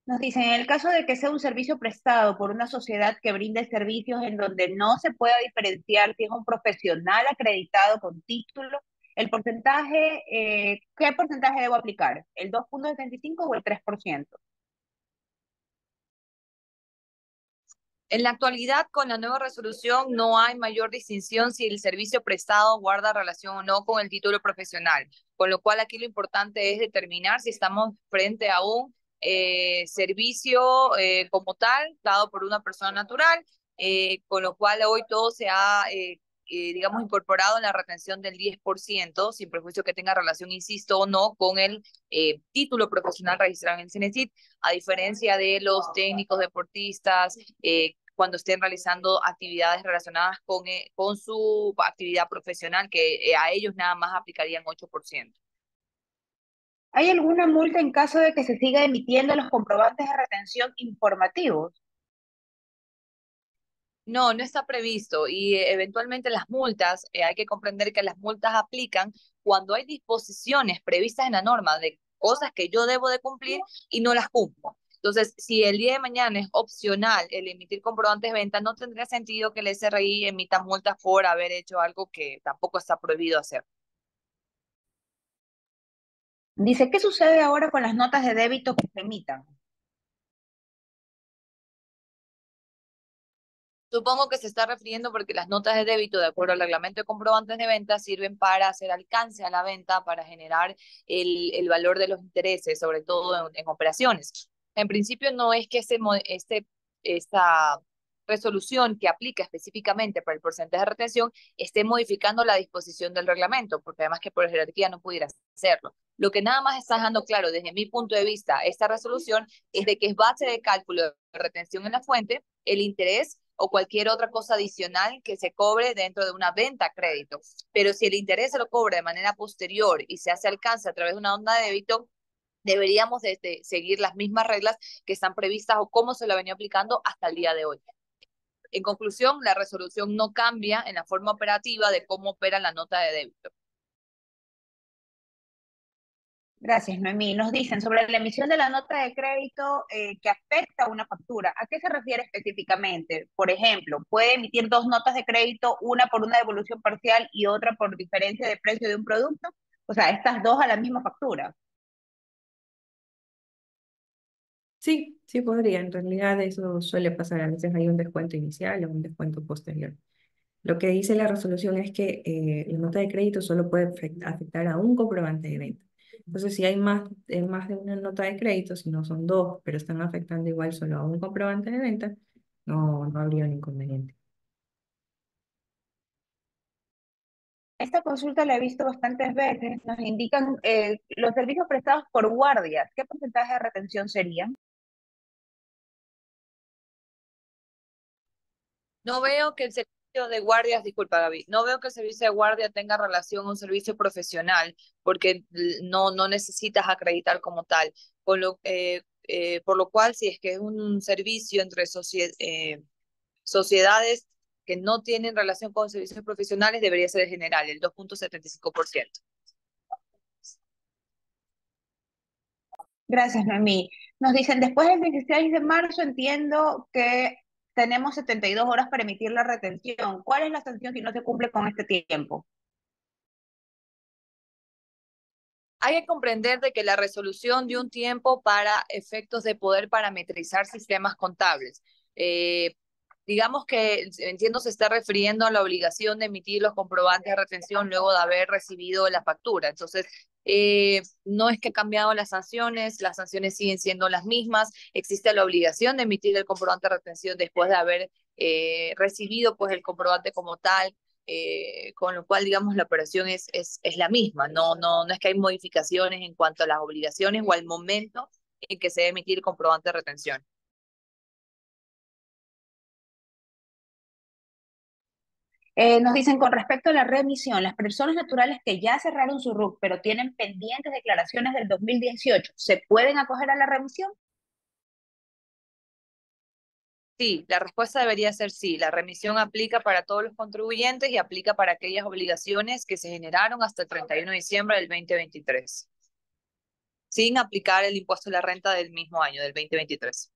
Nos dicen, en el caso de que sea un servicio prestado por una sociedad que brinde servicios en donde no se pueda diferenciar si es un profesional acreditado con título, el porcentaje, ¿qué porcentaje debo aplicar? ¿El 2,75 o el 3%? En la actualidad, con la nueva resolución, no hay mayor distinción si el servicio prestado guarda relación o no con el título profesional, con lo cual aquí lo importante es determinar si estamos frente a un servicio como tal, dado por una persona natural, con lo cual hoy todo se ha, digamos, incorporado en la retención del 10%, sin perjuicio que tenga relación, insisto, o no, con el título profesional registrado en el CENESID, a diferencia de los técnicos deportistas, cuando estén realizando actividades relacionadas con su actividad profesional, que a ellos nada más aplicarían 8%. ¿Hay alguna multa en caso de que se siga emitiendo los comprobantes de retención informativos? No, no está previsto y eventualmente las multas, hay que comprender que las multas aplican cuando hay disposiciones previstas en la norma de cosas que yo debo de cumplir y no las cumplo. Entonces, si el día de mañana es opcional el emitir comprobantes de venta, no tendría sentido que el SRI emita multas por haber hecho algo que tampoco está prohibido hacer. Dice, ¿qué sucede ahora con las notas de débito que se emitan? Supongo que se está refiriendo porque las notas de débito, de acuerdo al reglamento de comprobantes de venta, sirven para hacer alcance a la venta, para generar el valor de los intereses, sobre todo en operaciones. En principio no es que esta resolución que aplica específicamente para el porcentaje de retención esté modificando la disposición del reglamento, porque además que por jerarquía no pudiera hacerlo. Lo que nada más está dejando claro desde mi punto de vista esta resolución es de que es base de cálculo de retención en la fuente el interés o cualquier otra cosa adicional que se cobre dentro de una venta a crédito. Pero si el interés se lo cobra de manera posterior y se hace alcance a través de una onda de débito, deberíamos de seguir las mismas reglas que están previstas o cómo se lo ha venido aplicando hasta el día de hoy. En conclusión, la resolución no cambia en la forma operativa de cómo opera la nota de débito. Gracias, Noemí. Nos dicen sobre la emisión de la nota de crédito que afecta a una factura. ¿A qué se refiere específicamente? Por ejemplo, ¿puede emitir dos notas de crédito, una por una devolución parcial y otra por diferencia de precio de un producto? O sea, estas dos a la misma factura. Sí, sí podría. En realidad eso suele pasar. A veces hay un descuento inicial o un descuento posterior. Lo que dice la resolución es que la nota de crédito solo puede afectar a un comprobante de venta. Entonces, si hay más de una nota de crédito, si no son dos, pero están afectando igual solo a un comprobante de venta, no habría un inconveniente. Esta consulta la he visto bastantes veces. Nos indican los servicios prestados por guardias. ¿Qué porcentaje de retención serían? No veo que el servicio de guardias, disculpa Gaby, no veo que el servicio de guardia tenga relación a un servicio profesional, porque no necesitas acreditar como tal. Por lo cual, si es que es un servicio entre sociedades que no tienen relación con servicios profesionales, debería ser el general, el 2,75%. Gracias, Noemí. Nos dicen, después del 16 de marzo entiendo que tenemos 72 horas para emitir la retención. ¿Cuál es la sanción si no se cumple con este tiempo? Hay que comprender de que la resolución dio un tiempo para efectos de poder parametrizar sistemas contables. Eh, digamos que, entiendo, se está refiriendo a la obligación de emitir los comprobantes de retención luego de haber recibido la factura. Entonces, no es que ha cambiado las sanciones siguen siendo las mismas. Existe la obligación de emitir el comprobante de retención después de haber recibido pues el comprobante como tal, con lo cual, digamos, la operación es la misma. No es que hay modificaciones en cuanto a las obligaciones o al momento en que se debe emitir el comprobante de retención. Nos dicen, con respecto a la remisión, las personas naturales que ya cerraron su RUC, pero tienen pendientes declaraciones del 2018, ¿se pueden acoger a la remisión? Sí, la respuesta debería ser sí. La remisión aplica para todos los contribuyentes y aplica para aquellas obligaciones que se generaron hasta el 31 de diciembre del 2023, sin aplicar el impuesto a la renta del mismo año, del 2023.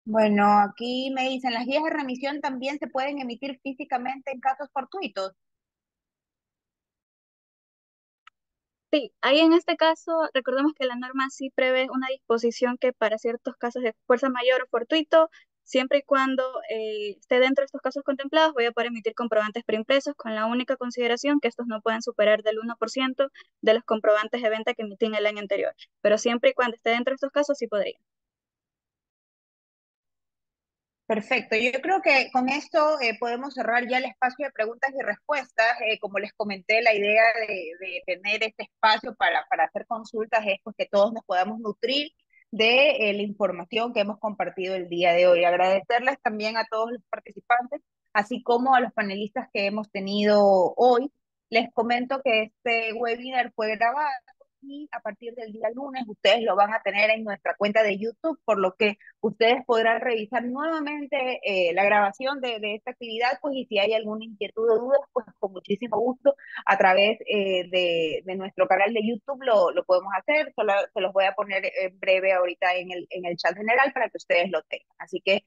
Bueno, aquí me dicen, las guías de remisión también se pueden emitir físicamente en casos fortuitos. Sí, ahí en este caso, recordemos que la norma sí prevé una disposición que para ciertos casos de fuerza mayor o fortuito, siempre y cuando esté dentro de estos casos contemplados, voy a poder emitir comprobantes preimpresos con la única consideración que estos no pueden superar del 1% de los comprobantes de venta que emití en el año anterior. Pero siempre y cuando esté dentro de estos casos, sí podría. Perfecto, yo creo que con esto podemos cerrar ya el espacio de preguntas y respuestas. Como les comenté, la idea de tener este espacio para hacer consultas es pues, que todos nos podamos nutrir de la información que hemos compartido el día de hoy. Agradecerles también a todos los participantes, así como a los panelistas que hemos tenido hoy. Les comento que este webinar fue grabado y a partir del día lunes ustedes lo van a tener en nuestra cuenta de YouTube, por lo que ustedes podrán revisar nuevamente la grabación de esta actividad, pues y si hay alguna inquietud o duda, pues con muchísimo gusto a través de nuestro canal de YouTube lo podemos hacer. Solo se los voy a poner en breve ahorita en el chat general para que ustedes lo tengan. Así que,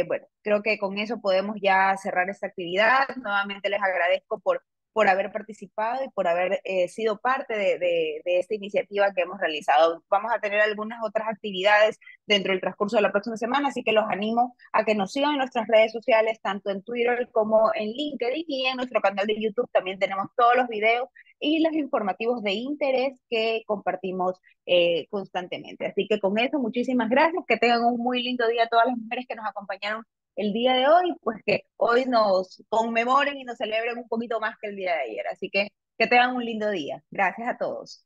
bueno, creo que con eso podemos ya cerrar esta actividad. Nuevamente les agradezco por haber participado y por haber sido parte de esta iniciativa que hemos realizado. Vamos a tener algunas otras actividades dentro del transcurso de la próxima semana, así que los animo a que nos sigan en nuestras redes sociales, tanto en Twitter como en LinkedIn, y en nuestro canal de YouTube también tenemos todos los videos y los informativos de interés que compartimos constantemente. Así que con eso, muchísimas gracias, que tengan un muy lindo día a todas las mujeres que nos acompañaron el día de hoy, pues que hoy nos conmemoren y nos celebren un poquito más que el día de ayer. Así que tengan un lindo día. Gracias a todos.